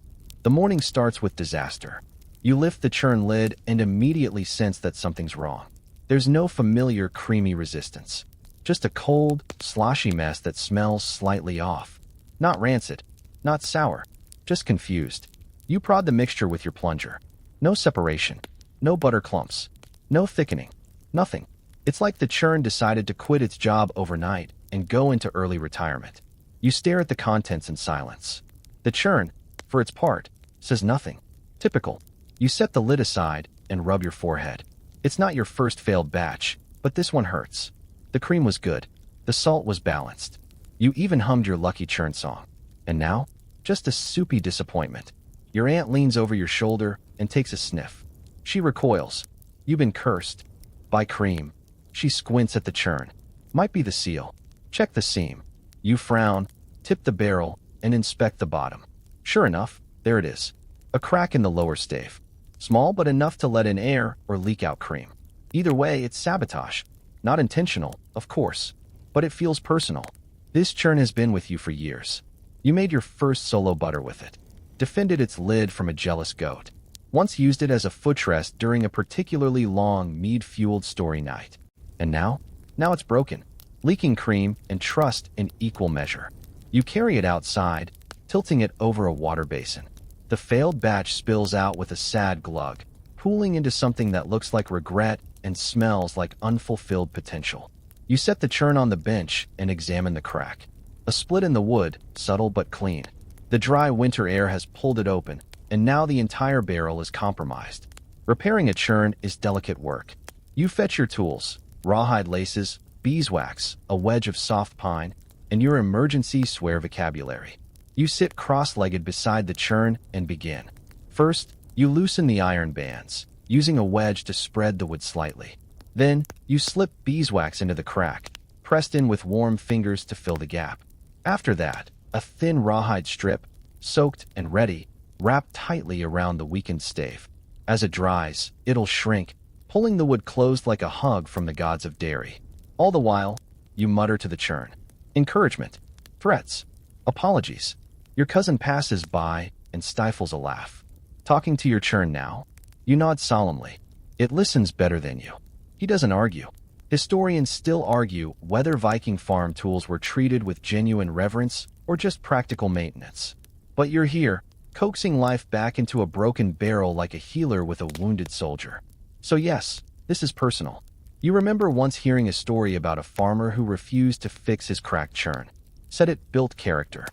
The morning starts with disaster. You lift the churn lid and immediately sense that something's wrong. There's no familiar creamy resistance. Just a cold, sloshy mess that smells slightly off. Not rancid, not sour, just confused. You prod the mixture with your plunger. No separation, no butter clumps, no thickening, nothing. It's like the churn decided to quit its job overnight and go into early retirement. You stare at the contents in silence. The churn, for its part, says nothing. Typical. You set the lid aside and rub your forehead. It's not your first failed batch, but this one hurts. The cream was good. The salt was balanced. You even hummed your lucky churn song. And now, just a soupy disappointment. Your aunt leans over your shoulder and takes a sniff. She recoils. You've been cursed. By cream. She squints at the churn. Might be the seal. Check the seam. You frown, tip the barrel, and inspect the bottom. Sure enough, there it is. A crack in the lower stave. Small but enough to let in air or leak out cream. Either way, it's sabotage. Not intentional, of course, but it feels personal. This churn has been with you for years. You made your first solo butter with it. Defended its lid from a jealous goat. Once used it as a footrest during a particularly long mead-fueled story night. And now? Now it's broken. Leaking cream and trust in equal measure. You carry it outside, tilting it over a water basin. The failed batch spills out with a sad glug, pooling into something that looks like regret and smells like unfulfilled potential. You set the churn on the bench and examine the crack. A split in the wood, subtle but clean. The dry winter air has pulled it open, and now the entire barrel is compromised. Repairing a churn is delicate work. You fetch your tools, rawhide laces, beeswax, a wedge of soft pine, and your emergency swear vocabulary. You sit cross-legged beside the churn and begin. First, you loosen the iron bands, using a wedge to spread the wood slightly. Then, you slip beeswax into the crack, pressed in with warm fingers to fill the gap. After that, a thin rawhide strip, soaked and ready, wrapped tightly around the weakened stave. As it dries, it'll shrink, pulling the wood closed like a hug from the gods of dairy. All the while, you mutter to the churn. Encouragement, threats, apologies. Your cousin passes by and stifles a laugh. Talking to your churn now? You nod solemnly. It listens better than you. He doesn't argue. Historians still argue whether Viking farm tools were treated with genuine reverence or just practical maintenance. But you're here, coaxing life back into a broken barrel like a healer with a wounded soldier. So yes, this is personal. You remember once hearing a story about a farmer who refused to fix his cracked churn. Said it built character.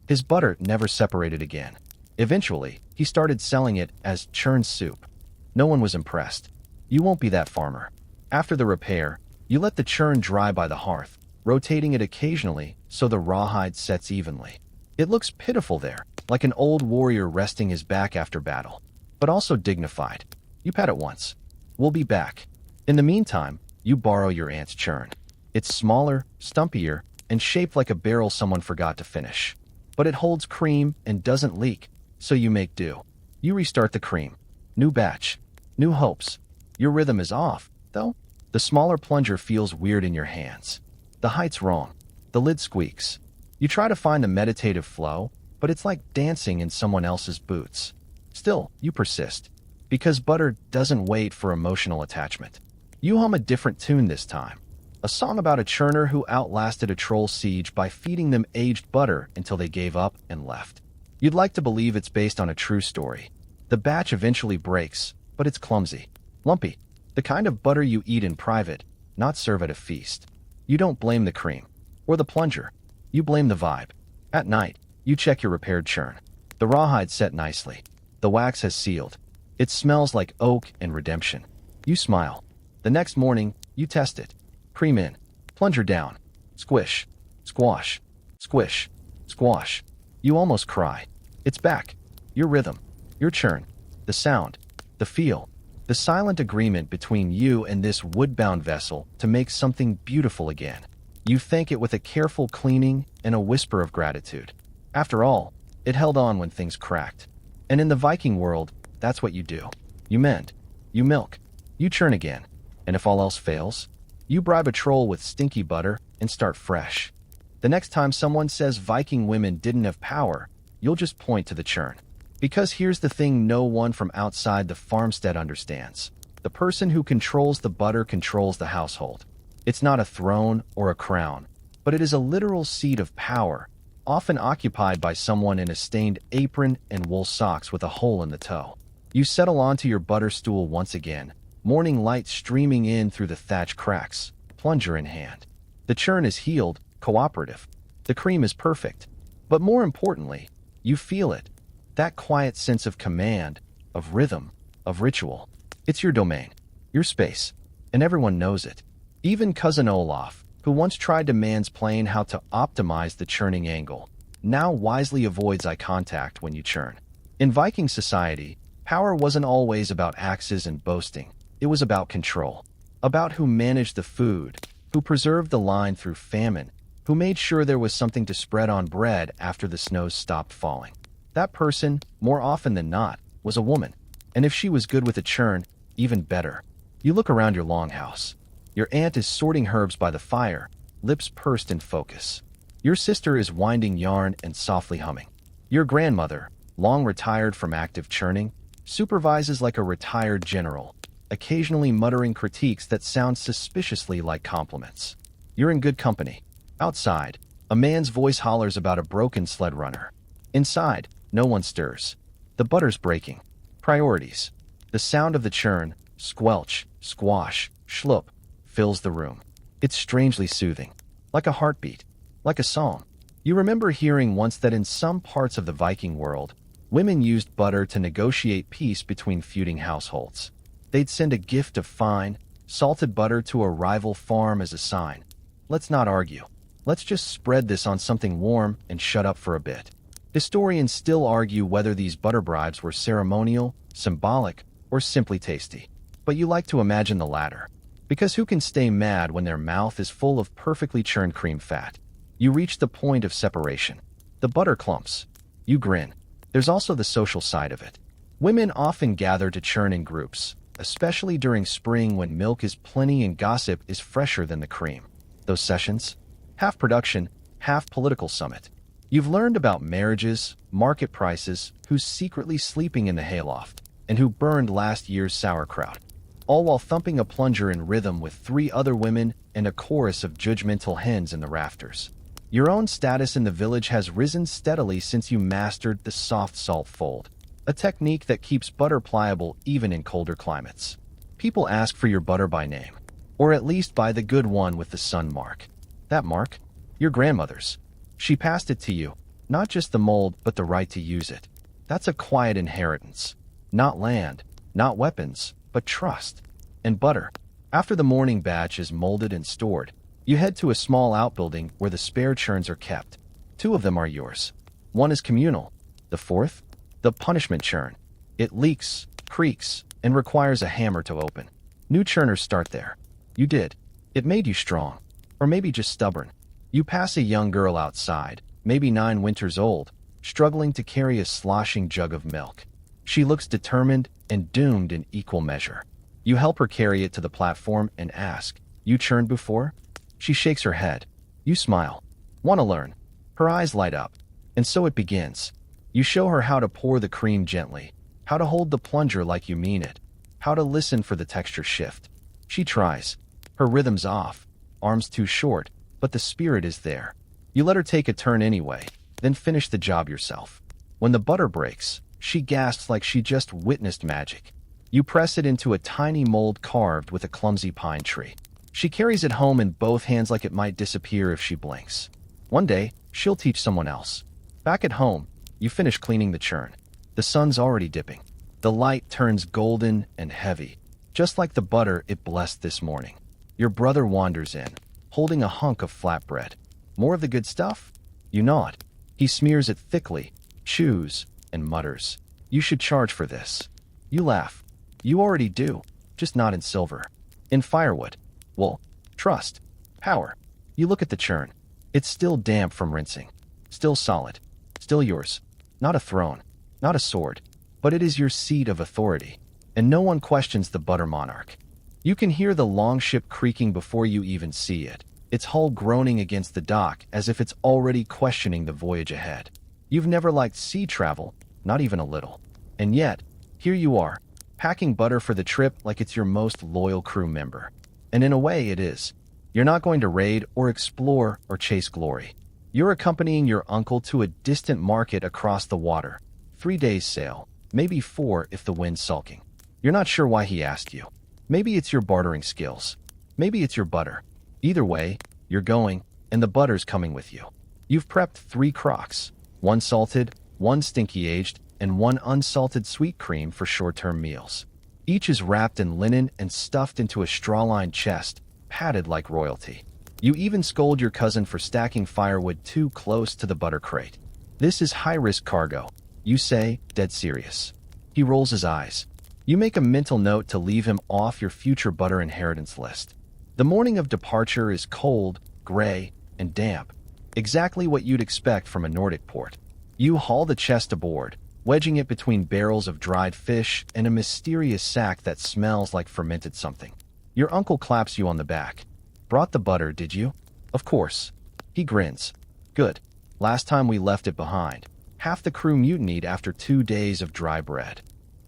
His butter never separated again. Eventually, he started selling it as churn soup. No one was impressed. You won't be that farmer. After the repair, you let the churn dry by the hearth, rotating it occasionally so the rawhide sets evenly. It looks pitiful there, like an old warrior resting his back after battle, but also dignified. You pat it once. We'll be back. In the meantime, you borrow your aunt's churn. It's smaller, stumpier, and shaped like a barrel someone forgot to finish. But it holds cream and doesn't leak, so you make do. You restart the cream. New batch. New hopes. Your rhythm is off, though. The smaller plunger feels weird in your hands. The height's wrong. The lid squeaks. You try to find a meditative flow, but it's like dancing in someone else's boots. Still, you persist. Because butter doesn't wait for emotional attachment. You hum a different tune this time. A song about a churner who outlasted a troll siege by feeding them aged butter until they gave up and left. You'd like to believe it's based on a true story. The batch eventually breaks, but it's clumsy, lumpy, the kind of butter you eat in private, not serve at a feast. You don't blame the cream or the plunger. You blame the vibe. At night, you check your repaired churn. The rawhide's set nicely. The wax has sealed. It smells like oak and redemption. You smile. The next morning, you test it. Cream in. Plunger down. Squish. Squash. Squish. Squash. You almost cry. It's back. Your rhythm. Your churn. The sound. The feel. The silent agreement between you and this wood-bound vessel to make something beautiful again. You thank it with a careful cleaning and a whisper of gratitude. After all, it held on when things cracked. And in the Viking world, that's what you do. You mend. You milk. You churn again. And if all else fails, you bribe a troll with stinky butter and start fresh. The next time someone says Viking women didn't have power, you'll just point to the churn. Because here's the thing no one from outside the farmstead understands. The person who controls the butter controls the household. It's not a throne or a crown, but it is a literal seat of power, often occupied by someone in a stained apron and wool socks with a hole in the toe. You settle onto your butter stool once again, morning light streaming in through the thatch cracks, plunger in hand. The churn is healed, cooperative. The cream is perfect. But more importantly, you feel it. That quiet sense of command, of rhythm, of ritual. It's your domain, your space, and everyone knows it. Even cousin Olaf, who once tried to mansplain how to optimize the churning angle, now wisely avoids eye contact when you churn. In Viking society, power wasn't always about axes and boasting. It was about control, about who managed the food, who preserved the line through famine, who made sure there was something to spread on bread after the snows stopped falling. That person, more often than not, was a woman. And if she was good with a churn, even better. You look around your longhouse. Your aunt is sorting herbs by the fire, lips pursed in focus. Your sister is winding yarn and softly humming. Your grandmother, long retired from active churning, supervises like a retired general, occasionally muttering critiques that sound suspiciously like compliments. You're in good company. Outside, a man's voice hollers about a broken sled runner. Inside, no one stirs. The butter's breaking. Priorities. The sound of the churn, squelch, squash, schlup, fills the room. It's strangely soothing. Like a heartbeat. Like a song. You remember hearing once that in some parts of the Viking world, women used butter to negotiate peace between feuding households. They'd send a gift of fine, salted butter to a rival farm as a sign. Let's not argue. Let's just spread this on something warm and shut up for a bit. Historians still argue whether these butter bribes were ceremonial, symbolic, or simply tasty. But you like to imagine the latter. Because who can stay mad when their mouth is full of perfectly churned cream fat? You reach the point of separation. The butter clumps. You grin. There's also the social side of it. Women often gather to churn in groups, especially during spring when milk is plenty and gossip is fresher than the cream. Those sessions? Half production, half political summit. You've learned about marriages, market prices, who's secretly sleeping in the hayloft, and who burned last year's sauerkraut. All while thumping a plunger in rhythm with 3 other women and a chorus of judgmental hens in the rafters. Your own status in the village has risen steadily since you mastered the soft salt fold, a technique that keeps butter pliable even in colder climates. People ask for your butter by name, or at least by the good one with the sun mark. That mark? Your grandmother's. She passed it to you, not just the mold but the right to use it. That's a quiet inheritance. Not land, not weapons, but trust. And butter. After the morning batch is molded and stored, you head to a small outbuilding where the spare churns are kept. 2 of them are yours. One is communal. The 4th? The punishment churn. It leaks, creaks, and requires a hammer to open. New churners start there. You did. It made you strong. Or maybe just stubborn. You pass a young girl outside, maybe 9 winters old, struggling to carry a sloshing jug of milk. She looks determined and doomed in equal measure. You help her carry it to the platform and ask, "You churned before?" She shakes her head. You smile. Want to learn. Her eyes light up. And so it begins. You show her how to pour the cream gently, how to hold the plunger like you mean it, how to listen for the texture shift. She tries. Her rhythm's off. arms too short, but the spirit is there. You let her take a turn anyway, then finish the job yourself. When the butter breaks, she gasps like she just witnessed magic. You press it into a tiny mold carved with a clumsy pine tree. She carries it home in both hands like it might disappear if she blinks. One day, she'll teach someone else. Back at home, you finish cleaning the churn. The sun's already dipping. The light turns golden and heavy, just like the butter it blessed this morning. Your brother wanders in, holding a hunk of flatbread. More of the good stuff? You nod. He smears it thickly, chews, and mutters, "You should charge for this." You laugh. You already do, just not in silver. In firewood. Wool. Trust. Power. You look at the churn. It's still damp from rinsing. Still solid. Still yours. Not a throne. Not a sword. But it is your seat of authority. And no one questions the butter monarch. You can hear the longship creaking before you even see it, its hull groaning against the dock as if it's already questioning the voyage ahead. You've never liked sea travel, not even a little. And yet, here you are, packing butter for the trip like it's your most loyal crew member. And in a way, it is. You're not going to raid or explore or chase glory. You're accompanying your uncle to a distant market across the water. 3 days sail, maybe 4 if the wind's sulking. You're not sure why he asked you. Maybe it's your bartering skills. Maybe it's your butter. Either way, you're going, and the butter's coming with you. You've prepped 3 crocks, 1 salted, 1 stinky aged, and 1 unsalted sweet cream for short-term meals. Each is wrapped in linen and stuffed into a straw-lined chest, padded like royalty. You even scold your cousin for stacking firewood too close to the butter crate. This is high-risk cargo, you say, dead serious. He rolls his eyes. You make a mental note to leave him off your future butter inheritance list. The morning of departure is cold, gray, and damp. Exactly what you'd expect from a Nordic port. You haul the chest aboard, wedging it between barrels of dried fish and a mysterious sack that smells like fermented something. Your uncle claps you on the back. Brought the butter, did you? Of course. He grins. Good. Last time we left it behind. Half the crew mutinied after 2 days of dry bread.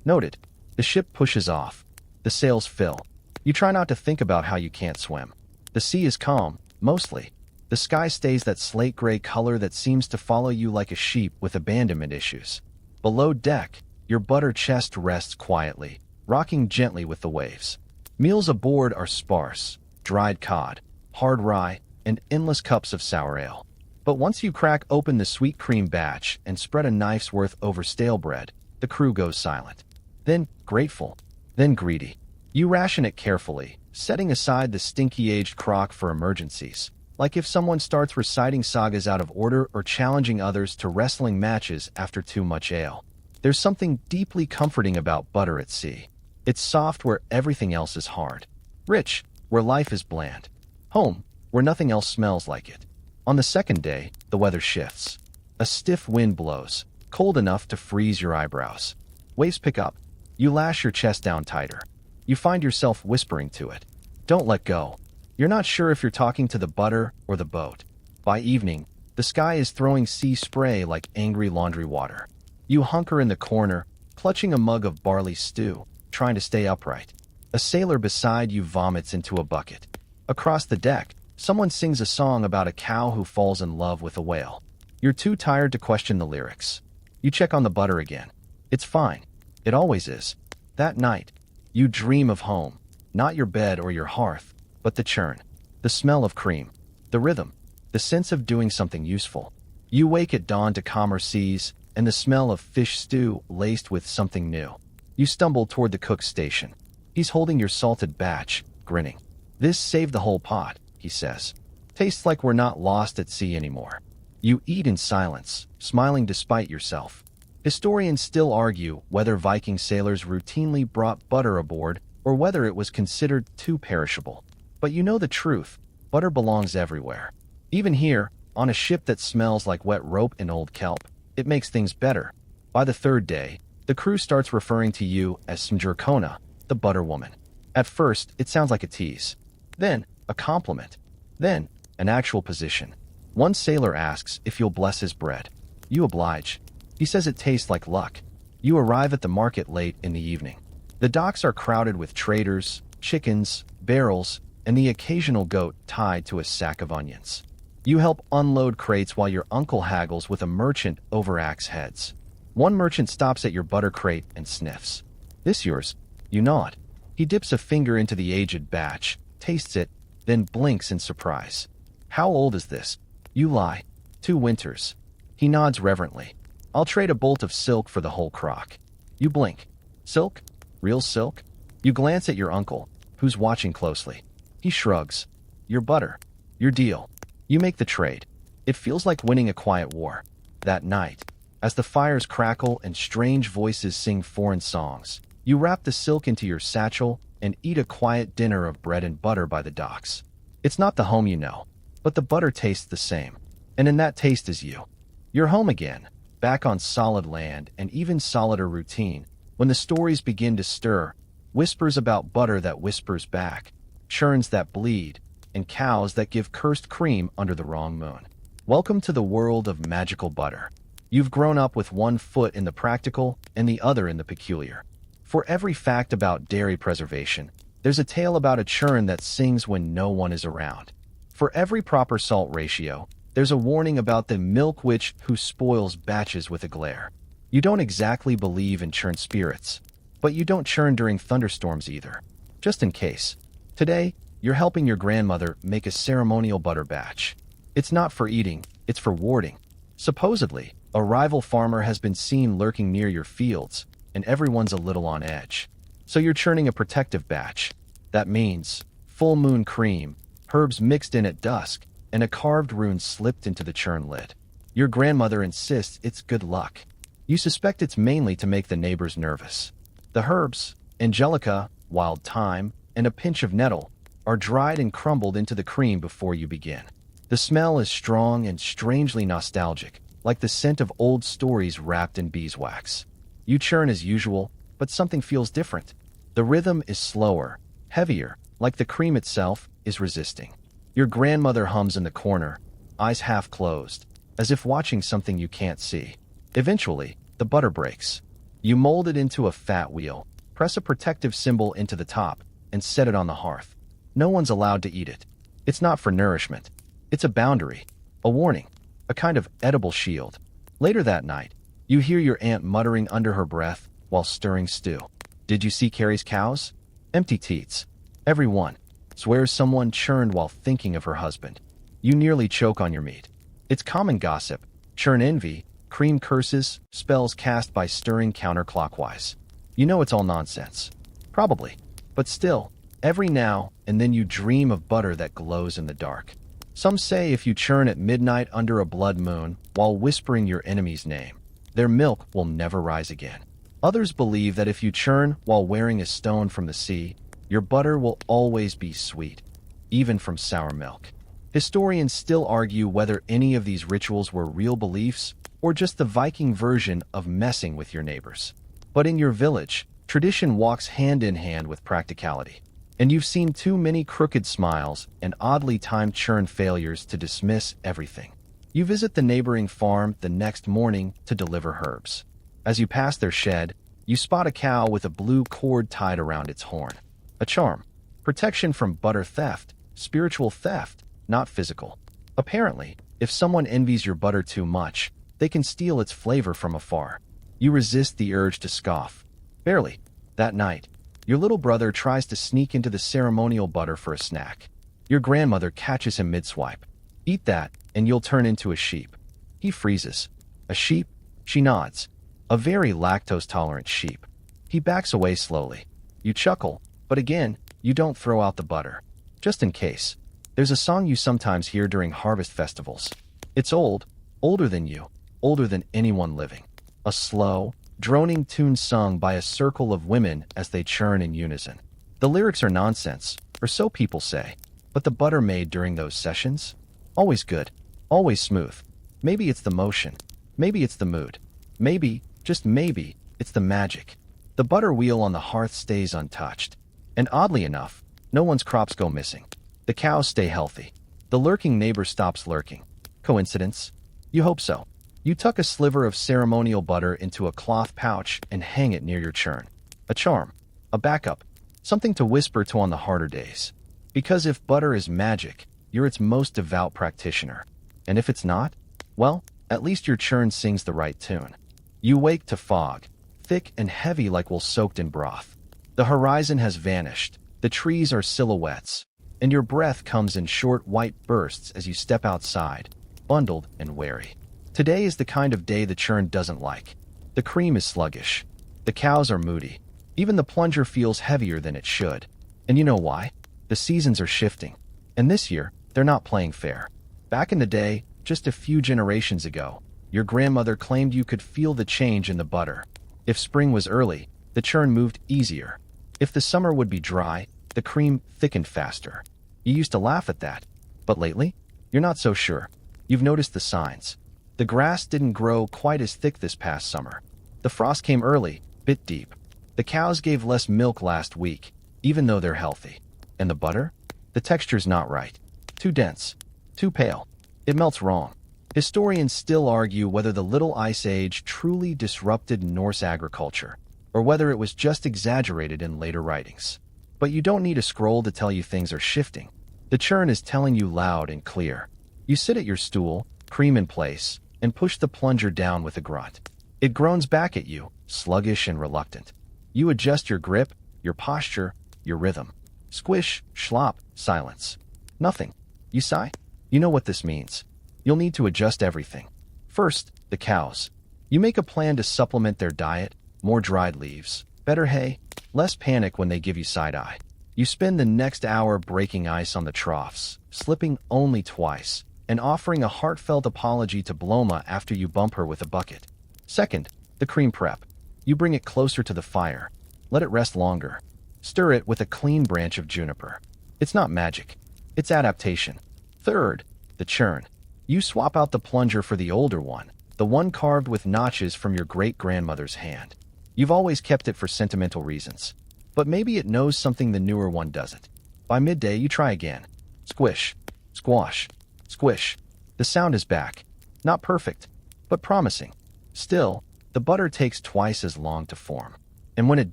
Noted. The ship pushes off. The sails fill. You try not to think about how you can't swim. The sea is calm, mostly. The sky stays that slate gray color that seems to follow you like a sheep with abandonment issues. Below deck, your butter chest rests quietly, rocking gently with the waves. Meals aboard are sparse. Dried cod, hard rye, and endless cups of sour ale. But once you crack open the sweet cream batch and spread a knife's worth over stale bread, the crew goes silent. Then grateful, then greedy. You ration it carefully, setting aside the stinky aged crock for emergencies, like if someone starts reciting sagas out of order or challenging others to wrestling matches after too much ale. There's something deeply comforting about butter at sea. It's soft where everything else is hard. Rich, where life is bland. Home, where nothing else smells like it. On the second day, the weather shifts. A stiff wind blows, cold enough to freeze your eyebrows. Waves pick up. You lash your chest down tighter. You find yourself whispering to it. Don't let go. You're not sure if you're talking to the butter or the boat. By evening, the sky is throwing sea spray like angry laundry water. You hunker in the corner, clutching a mug of barley stew, trying to stay upright. A sailor beside you vomits into a bucket. Across the deck, someone sings a song about a cow who falls in love with a whale. You're too tired to question the lyrics. You check on the butter again. It's fine. It always is. That night, you dream of home. Not your bed or your hearth, but the churn. The smell of cream. The rhythm. The sense of doing something useful. You wake at dawn to calmer seas and the smell of fish stew laced with something new. You stumble toward the cook's station. He's holding your salted batch, grinning. This saved the whole pot, he says. Tastes like we're not lost at sea anymore. You eat in silence, smiling despite yourself. Historians still argue whether Viking sailors routinely brought butter aboard or whether it was considered too perishable. But you know the truth. Butter belongs everywhere. Even here, on a ship that smells like wet rope and old kelp, it makes things better. By the 3rd day, the crew starts referring to you as Smjerkona, the butter woman. At first, it sounds like a tease. Then, a compliment. Then, an actual position. One sailor asks if you'll bless his bread. You oblige. He says it tastes like luck. You arrive at the market late in the evening. The docks are crowded with traders, chickens, barrels, and the occasional goat tied to a sack of onions. You help unload crates while your uncle haggles with a merchant over axe heads. One merchant stops at your butter crate and sniffs. "This yours?" You nod. He dips a finger into the aged batch, tastes it, then blinks in surprise. "How old is this?" You lie. "2 winters." He nods reverently. "I'll trade a bolt of silk for the whole crock." You blink. "Silk? Real silk?" You glance at your uncle, who's watching closely. He shrugs. "Your butter. Your deal." You make the trade. It feels like winning a quiet war. That night, as the fires crackle and strange voices sing foreign songs, you wrap the silk into your satchel and eat a quiet dinner of bread and butter by the docks. It's not the home you know, but the butter tastes the same. And in that taste is you. You're home again, back on solid land and even solider routine, when the stories begin to stir, whispers about butter that whispers back, churns that bleed, and cows that give cursed cream under the wrong moon. Welcome to the world of magical butter. You've grown up with one foot in the practical and the other in the peculiar. For every fact about dairy preservation, there's a tale about a churn that sings when no one is around. For every proper salt ratio, there's a warning about the milk witch who spoils batches with a glare. You don't exactly believe in churn spirits, but you don't churn during thunderstorms either. Just in case. Today, you're helping your grandmother make a ceremonial butter batch. It's not for eating, it's for warding. Supposedly, a rival farmer has been seen lurking near your fields, and everyone's a little on edge. So you're churning a protective batch. That means full moon cream, herbs mixed in at dusk, and a carved rune slipped into the churn lid. Your grandmother insists it's good luck. You suspect it's mainly to make the neighbors nervous. The herbs, angelica, wild thyme, and a pinch of nettle, are dried and crumbled into the cream before you begin. The smell is strong and strangely nostalgic, like the scent of old stories wrapped in beeswax. You churn as usual, but something feels different. The rhythm is slower, heavier, like the cream itself is resisting. Your grandmother hums in the corner, eyes half closed, as if watching something you can't see. Eventually, the butter breaks. You mold it into a fat wheel, press a protective symbol into the top, and set it on the hearth. No one's allowed to eat it. It's not for nourishment. It's a boundary, a warning, a kind of edible shield. Later that night, you hear your aunt muttering under her breath while stirring stew. "Did you see Carrie's cows? Empty teats. Every one." Swears someone churned while thinking of her husband. You nearly choke on your meat. It's common gossip, churn envy, cream curses, spells cast by stirring counterclockwise. You know it's all nonsense. Probably. But still, every now and then you dream of butter that glows in the dark. Some say if you churn at midnight under a blood moon while whispering your enemy's name, their milk will never rise again. Others believe that if you churn while wearing a stone from the sea, your butter will always be sweet, even from sour milk. Historians still argue whether any of these rituals were real beliefs or just the Viking version of messing with your neighbors. But in your village, tradition walks hand in hand with practicality. And you've seen too many crooked smiles and oddly timed churn failures to dismiss everything. You visit the neighboring farm the next morning to deliver herbs. As you pass their shed, you spot a cow with a blue cord tied around its horn. A charm. Protection from butter theft, spiritual theft, not physical. Apparently, if someone envies your butter too much, they can steal its flavor from afar. You resist the urge to scoff. Barely. That night, your little brother tries to sneak into the ceremonial butter for a snack. Your grandmother catches him mid-swipe. "Eat that, and you'll turn into a sheep." He freezes. "A sheep?" She nods. "A very lactose-tolerant sheep." He backs away slowly. You chuckle, but again, you don't throw out the butter. Just in case. There's a song you sometimes hear during harvest festivals. It's old, older than you, older than anyone living. A slow, droning tune sung by a circle of women as they churn in unison. The lyrics are nonsense, or so people say, but the butter made during those sessions? Always good, always smooth. Maybe it's the motion, maybe it's the mood, maybe, just maybe, it's the magic. The butter wheel on the hearth stays untouched. And oddly enough, no one's crops go missing. The cows stay healthy. The lurking neighbor stops lurking. Coincidence? You hope so. You tuck a sliver of ceremonial butter into a cloth pouch and hang it near your churn. A charm. A backup. Something to whisper to on the harder days. Because if butter is magic, you're its most devout practitioner. And if it's not, well, at least your churn sings the right tune. You wake to fog, thick and heavy like wool soaked in broth. The horizon has vanished, the trees are silhouettes, and your breath comes in short white bursts as you step outside, bundled and wary. Today is the kind of day the churn doesn't like. The cream is sluggish. The cows are moody. Even the plunger feels heavier than it should. And you know why? The seasons are shifting. And this year, they're not playing fair. Back in the day, just a few generations ago, your grandmother claimed you could feel the change in the butter. If spring was early, the churn moved easier. If the summer would be dry, the cream thickened faster. You used to laugh at that. But lately, you're not so sure. You've noticed the signs. The grass didn't grow quite as thick this past summer. The frost came early, bit deep. The cows gave less milk last week, even though they're healthy. And the butter? The texture's not right. Too dense. Too pale. It melts wrong. Historians still argue whether the Little Ice Age truly disrupted Norse agriculture, or whether it was just exaggerated in later writings. But you don't need a scroll to tell you things are shifting. The churn is telling you loud and clear. You sit at your stool, cream in place, and push the plunger down with a grunt. It groans back at you, sluggish and reluctant. You adjust your grip, your posture, your rhythm. Squish, slop, silence. Nothing. You sigh? You know what this means. You'll need to adjust everything. First, the cows. You make a plan to supplement their diet, more dried leaves, better hay, less panic when they give you side-eye. You spend the next hour breaking ice on the troughs, slipping only twice, and offering a heartfelt apology to Bloma after you bump her with a bucket. Second, the cream prep. You bring it closer to the fire. Let it rest longer. Stir it with a clean branch of juniper. It's not magic. It's adaptation. Third, the churn. You swap out the plunger for the older one, the one carved with notches from your great-grandmother's hand. You've always kept it for sentimental reasons. But maybe it knows something the newer one doesn't. By midday, you try again. Squish. Squash. Squish. The sound is back. Not perfect, but promising. Still, the butter takes twice as long to form. And when it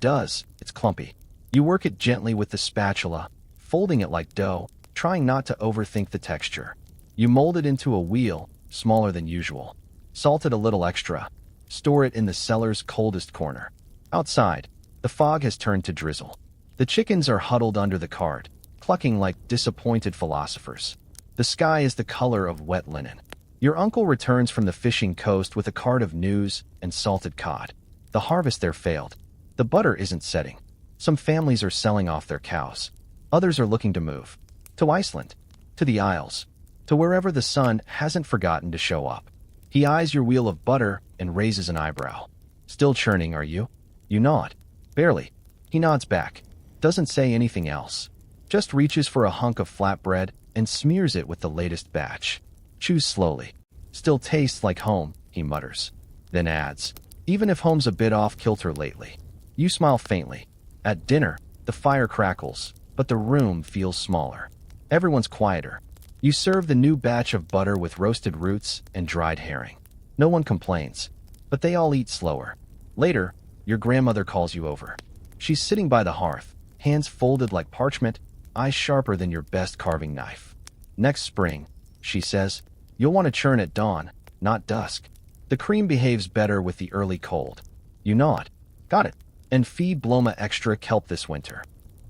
does, it's clumpy. You work it gently with the spatula, folding it like dough, trying not to overthink the texture. You mold it into a wheel, smaller than usual. Salt it a little extra. Store it in the cellar's coldest corner. Outside, the fog has turned to drizzle. The chickens are huddled under the cart, clucking like disappointed philosophers. The sky is the color of wet linen. Your uncle returns from the fishing coast with a cart of news and salted cod. The harvest there failed. The butter isn't setting. Some families are selling off their cows. Others are looking to move. To Iceland. To the Isles. To wherever the sun hasn't forgotten to show up. He eyes your wheel of butter and raises an eyebrow. Still churning, are you? You nod. Barely. He nods back. Doesn't say anything else. Just reaches for a hunk of flatbread and smears it with the latest batch. Chews slowly. Still tastes like home, he mutters. Then adds, even if home's a bit off kilter lately. You smile faintly. At dinner, the fire crackles, but the room feels smaller. Everyone's quieter. You serve the new batch of butter with roasted roots and dried herring. No one complains, but they all eat slower. Later, your grandmother calls you over. She's sitting by the hearth, hands folded like parchment, eyes sharper than your best carving knife. Next spring, she says, you'll want to churn at dawn, not dusk. The cream behaves better with the early cold. You nod. Got it. And feed Bloma extra kelp this winter.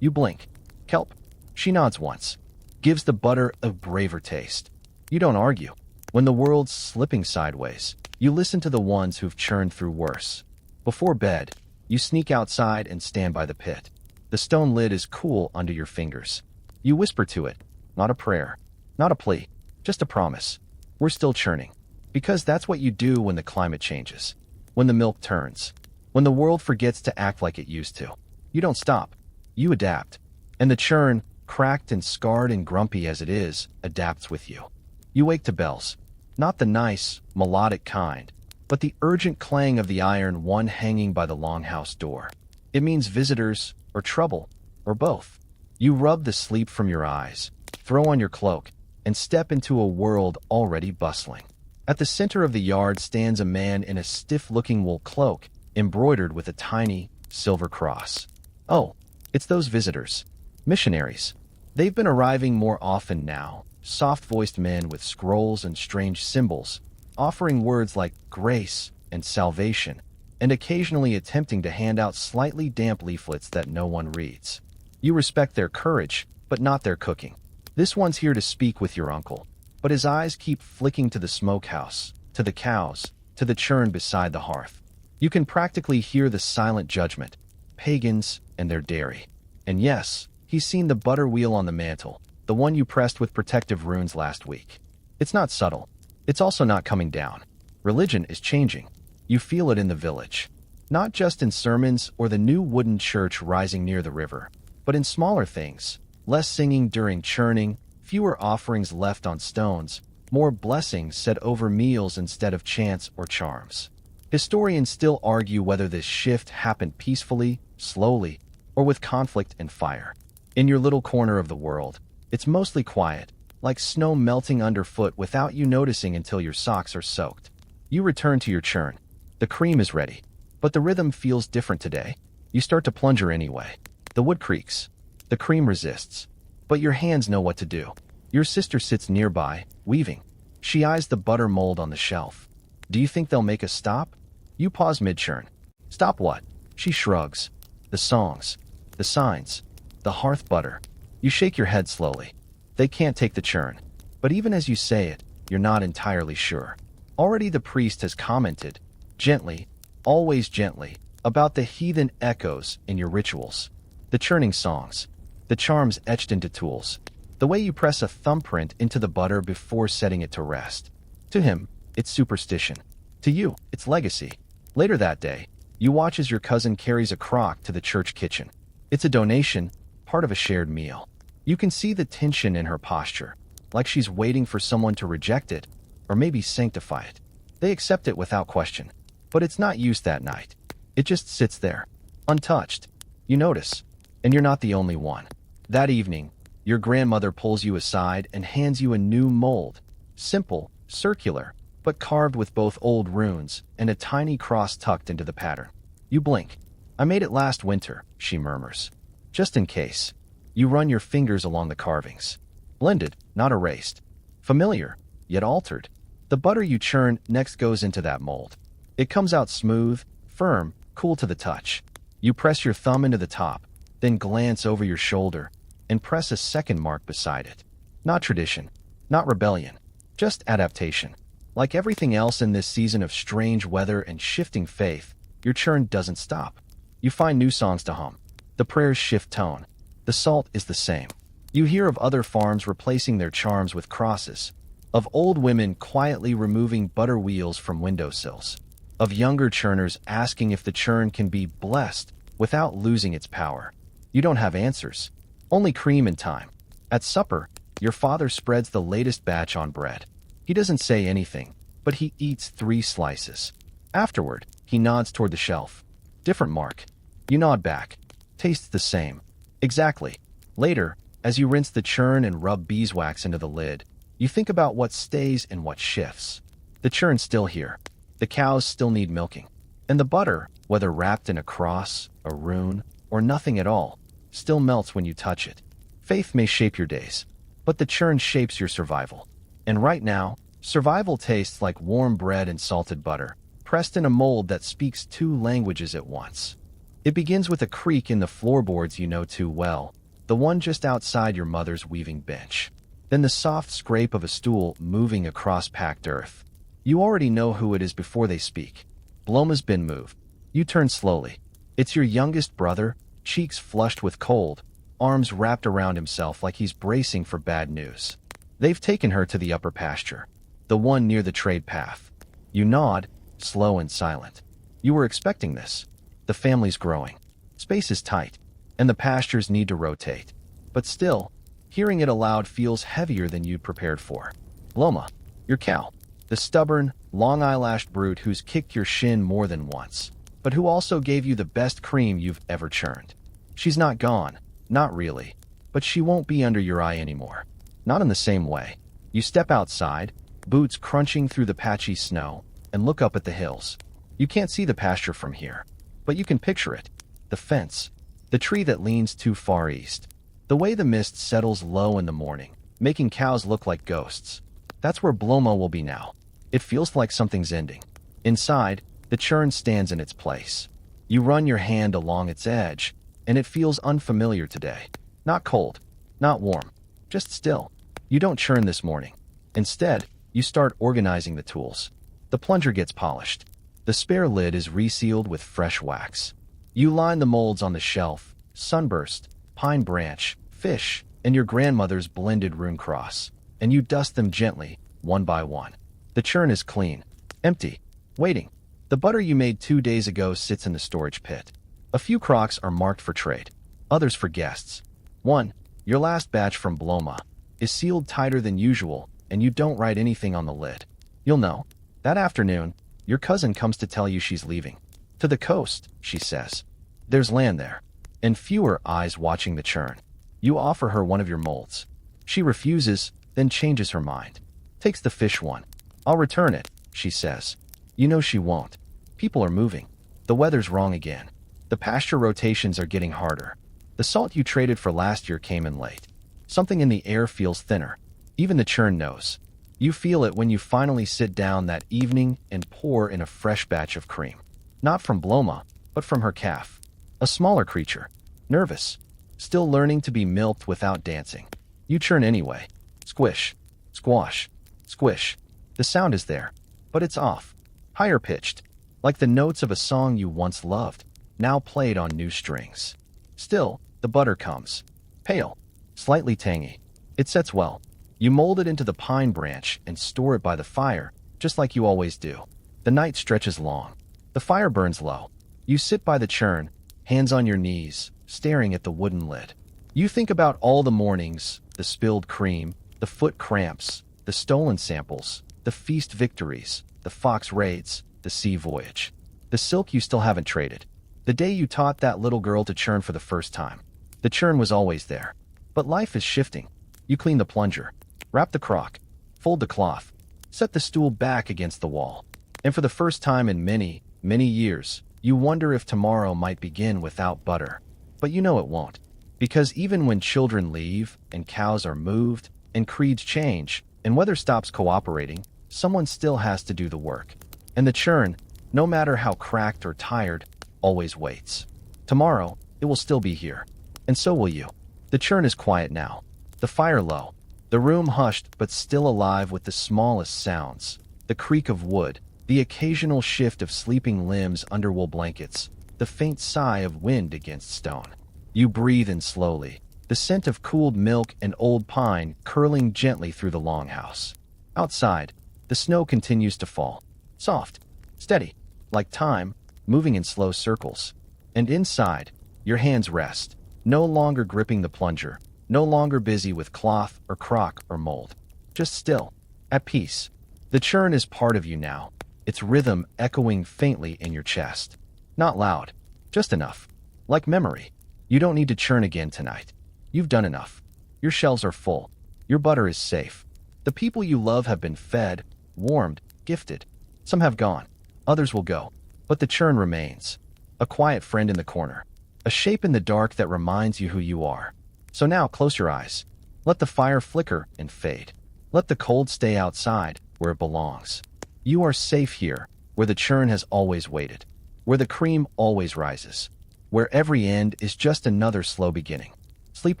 You blink. Kelp. She nods once. Gives the butter a braver taste. You don't argue. When the world's slipping sideways, you listen to the ones who've churned through worse. Before bed, you sneak outside and stand by the pit. The stone lid is cool under your fingers. You whisper to it. Not a prayer. Not a plea. Just a promise. We're still churning. Because that's what you do when the climate changes. When the milk turns. When the world forgets to act like it used to. You don't stop. You adapt. And the churn, cracked and scarred and grumpy as it is, adapts with you. You wake to bells. Not the nice, melodic kind, but the urgent clang of the iron one hanging by the longhouse door. It means visitors, or trouble, or both. You rub the sleep from your eyes, throw on your cloak, and step into a world already bustling. At the center of the yard stands a man in a stiff-looking wool cloak, embroidered with a tiny, silver cross. Oh, it's those visitors. Missionaries. They've been arriving more often now, soft-voiced men with scrolls and strange symbols, offering words like grace and salvation, and occasionally attempting to hand out slightly damp leaflets that no one reads. You respect their courage, but not their cooking. This one's here to speak with your uncle, but his eyes keep flicking to the smokehouse, to the cows, to the churn beside the hearth. You can practically hear the silent judgment, pagans and their dairy. And yes, he's seen the butter wheel on the mantle, the one you pressed with protective runes last week. It's not subtle. It's also not coming down. Religion is changing. You feel it in the village. Not just in sermons or the new wooden church rising near the river, but in smaller things. Less singing during churning, fewer offerings left on stones, more blessings said over meals instead of chants or charms. Historians still argue whether this shift happened peacefully, slowly, or with conflict and fire. In your little corner of the world, it's mostly quiet, like snow melting underfoot without you noticing until your socks are soaked. You return to your churn. The cream is ready, but the rhythm feels different today. You start to plunger anyway. The wood creaks. The cream resists. But your hands know what to do. Your sister sits nearby, weaving. She eyes the butter mold on the shelf. Do you think they'll make a stop? You pause mid-churn. Stop what? She shrugs. The songs. The signs. The hearth butter. You shake your head slowly. They can't take the churn. But even as you say it, you're not entirely sure. Already the priest has commented, gently, always gently, about the heathen echoes in your rituals. The churning songs. The charms etched into tools. The way you press a thumbprint into the butter before setting it to rest. To him, it's superstition. To you, it's legacy. Later that day, you watch as your cousin carries a crock to the church kitchen. It's a donation, part of a shared meal. You can see the tension in her posture, like she's waiting for someone to reject it, or maybe sanctify it. They accept it without question, but it's not used that night. It just sits there, untouched. You notice, and you're not the only one. That evening, your grandmother pulls you aside and hands you a new mold. Simple, circular, but carved with both old runes and a tiny cross tucked into the pattern. You blink. I made it last winter, she murmurs. Just in case. You run your fingers along the carvings. Blended, not erased. Familiar, yet altered. The butter you churn next goes into that mold. It comes out smooth, firm, cool to the touch. You press your thumb into the top, then glance over your shoulder and press a second mark beside it. Not tradition, not rebellion, just adaptation. Like everything else in this season of strange weather and shifting faith, your churn doesn't stop. You find new songs to hum. The prayers shift tone. The salt is the same. You hear of other farms replacing their charms with crosses, of old women quietly removing butter wheels from windowsills, of younger churners asking if the churn can be blessed without losing its power. You don't have answers, only cream and time. At supper, your father spreads the latest batch on bread. He doesn't say anything, but he eats 3 slices. Afterward, he nods toward the shelf. Different mark. You nod back. Tastes the same. Exactly. Later, as you rinse the churn and rub beeswax into the lid, you think about what stays and what shifts. The churn's still here. The cows still need milking. And the butter, whether wrapped in a cross, a rune, or nothing at all, still melts when you touch it. Faith may shape your days, but the churn shapes your survival. And right now, survival tastes like warm bread and salted butter, pressed in a mold that speaks 2 languages at once. It begins with a creak in the floorboards you know too well, the one just outside your mother's weaving bench. Then the soft scrape of a stool moving across packed earth. You already know who it is before they speak. Bloma's been moved. You turn slowly. It's your youngest brother, cheeks flushed with cold, arms wrapped around himself like he's bracing for bad news. They've taken her to the upper pasture, the one near the trade path. You nod, slow and silent. You were expecting this. The family's growing. Space is tight, and the pastures need to rotate. But still, hearing it aloud feels heavier than you'd prepared for. Bloma, your cow, the stubborn, long-eyelashed brute who's kicked your shin more than once, but who also gave you the best cream you've ever churned. She's not gone, not really, but she won't be under your eye anymore. Not in the same way. You step outside, boots crunching through the patchy snow, and look up at the hills. You can't see the pasture from here, but you can picture it. The fence. The tree that leans too far east. The way the mist settles low in the morning, making cows look like ghosts. That's where Bloma will be now. It feels like something's ending. Inside, the churn stands in its place. You run your hand along its edge, and it feels unfamiliar today. Not cold, not warm, just still. You don't churn this morning. Instead, you start organizing the tools. The plunger gets polished. The spare lid is resealed with fresh wax. You line the molds on the shelf: sunburst, pine branch, fish, and your grandmother's blended rune cross, and you dust them gently, one by one. The churn is clean, empty, waiting. The butter you made 2 days ago sits in the storage pit. A few crocks are marked for trade, others for guests. One, your last batch from Bloma, is sealed tighter than usual, and you don't write anything on the lid. You'll know. That afternoon, your cousin comes to tell you she's leaving. To the coast, she says. There's land there, and fewer eyes watching the churn. You offer her one of your molds. She refuses, then changes her mind. Takes the fish one. I'll return it, she says. You know she won't. People are moving. The weather's wrong again. The pasture rotations are getting harder. The salt you traded for last year came in late. Something in the air feels thinner. Even the churn knows. You feel it when you finally sit down that evening and pour in a fresh batch of cream. Not from Bloma, but from her calf. A smaller creature. Nervous. Still learning to be milked without dancing. You churn anyway. Squish. Squash. Squish. The sound is there, but it's off. Higher pitched. Like the notes of a song you once loved, now played on new strings. Still, the butter comes. Pale. Slightly tangy. It sets well. You mold it into the pine branch and store it by the fire, just like you always do. The night stretches long. The fire burns low. You sit by the churn, hands on your knees, staring at the wooden lid. You think about all the mornings, the spilled cream, the foot cramps, the stolen samples, the feast victories, the fox raids, the sea voyage. The silk you still haven't traded. The day you taught that little girl to churn for the first time. The churn was always there. But life is shifting. You clean the plunger. Wrap the crock. Fold the cloth. Set the stool back against the wall. And for the first time in many, many years, you wonder if tomorrow might begin without butter. But you know it won't. Because even when children leave, and cows are moved, and creeds change, and weather stops cooperating, someone still has to do the work. And the churn, no matter how cracked or tired, always waits. Tomorrow, it will still be here. And so will you. The churn is quiet now. The fire low. The room hushed but still alive with the smallest sounds. The creak of wood, the occasional shift of sleeping limbs under wool blankets, the faint sigh of wind against stone. You breathe in slowly, the scent of cooled milk and old pine curling gently through the longhouse. Outside, the snow continues to fall. Soft, steady, like time, moving in slow circles. And inside, your hands rest, no longer gripping the plunger, no longer busy with cloth or crock or mold. Just still, at peace. The churn is part of you now, its rhythm echoing faintly in your chest. Not loud, just enough. Like memory. You don't need to churn again tonight. You've done enough. Your shelves are full. Your butter is safe. The people you love have been fed, warmed, gifted. Some have gone. Others will go. But the churn remains. A quiet friend in the corner. A shape in the dark that reminds you who you are. So now close your eyes. Let the fire flicker and fade. Let the cold stay outside, where it belongs. You are safe here, where the churn has always waited. Where the cream always rises. Where every end is just another slow beginning. Sleep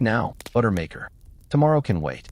now, Buttermaker. Tomorrow can wait.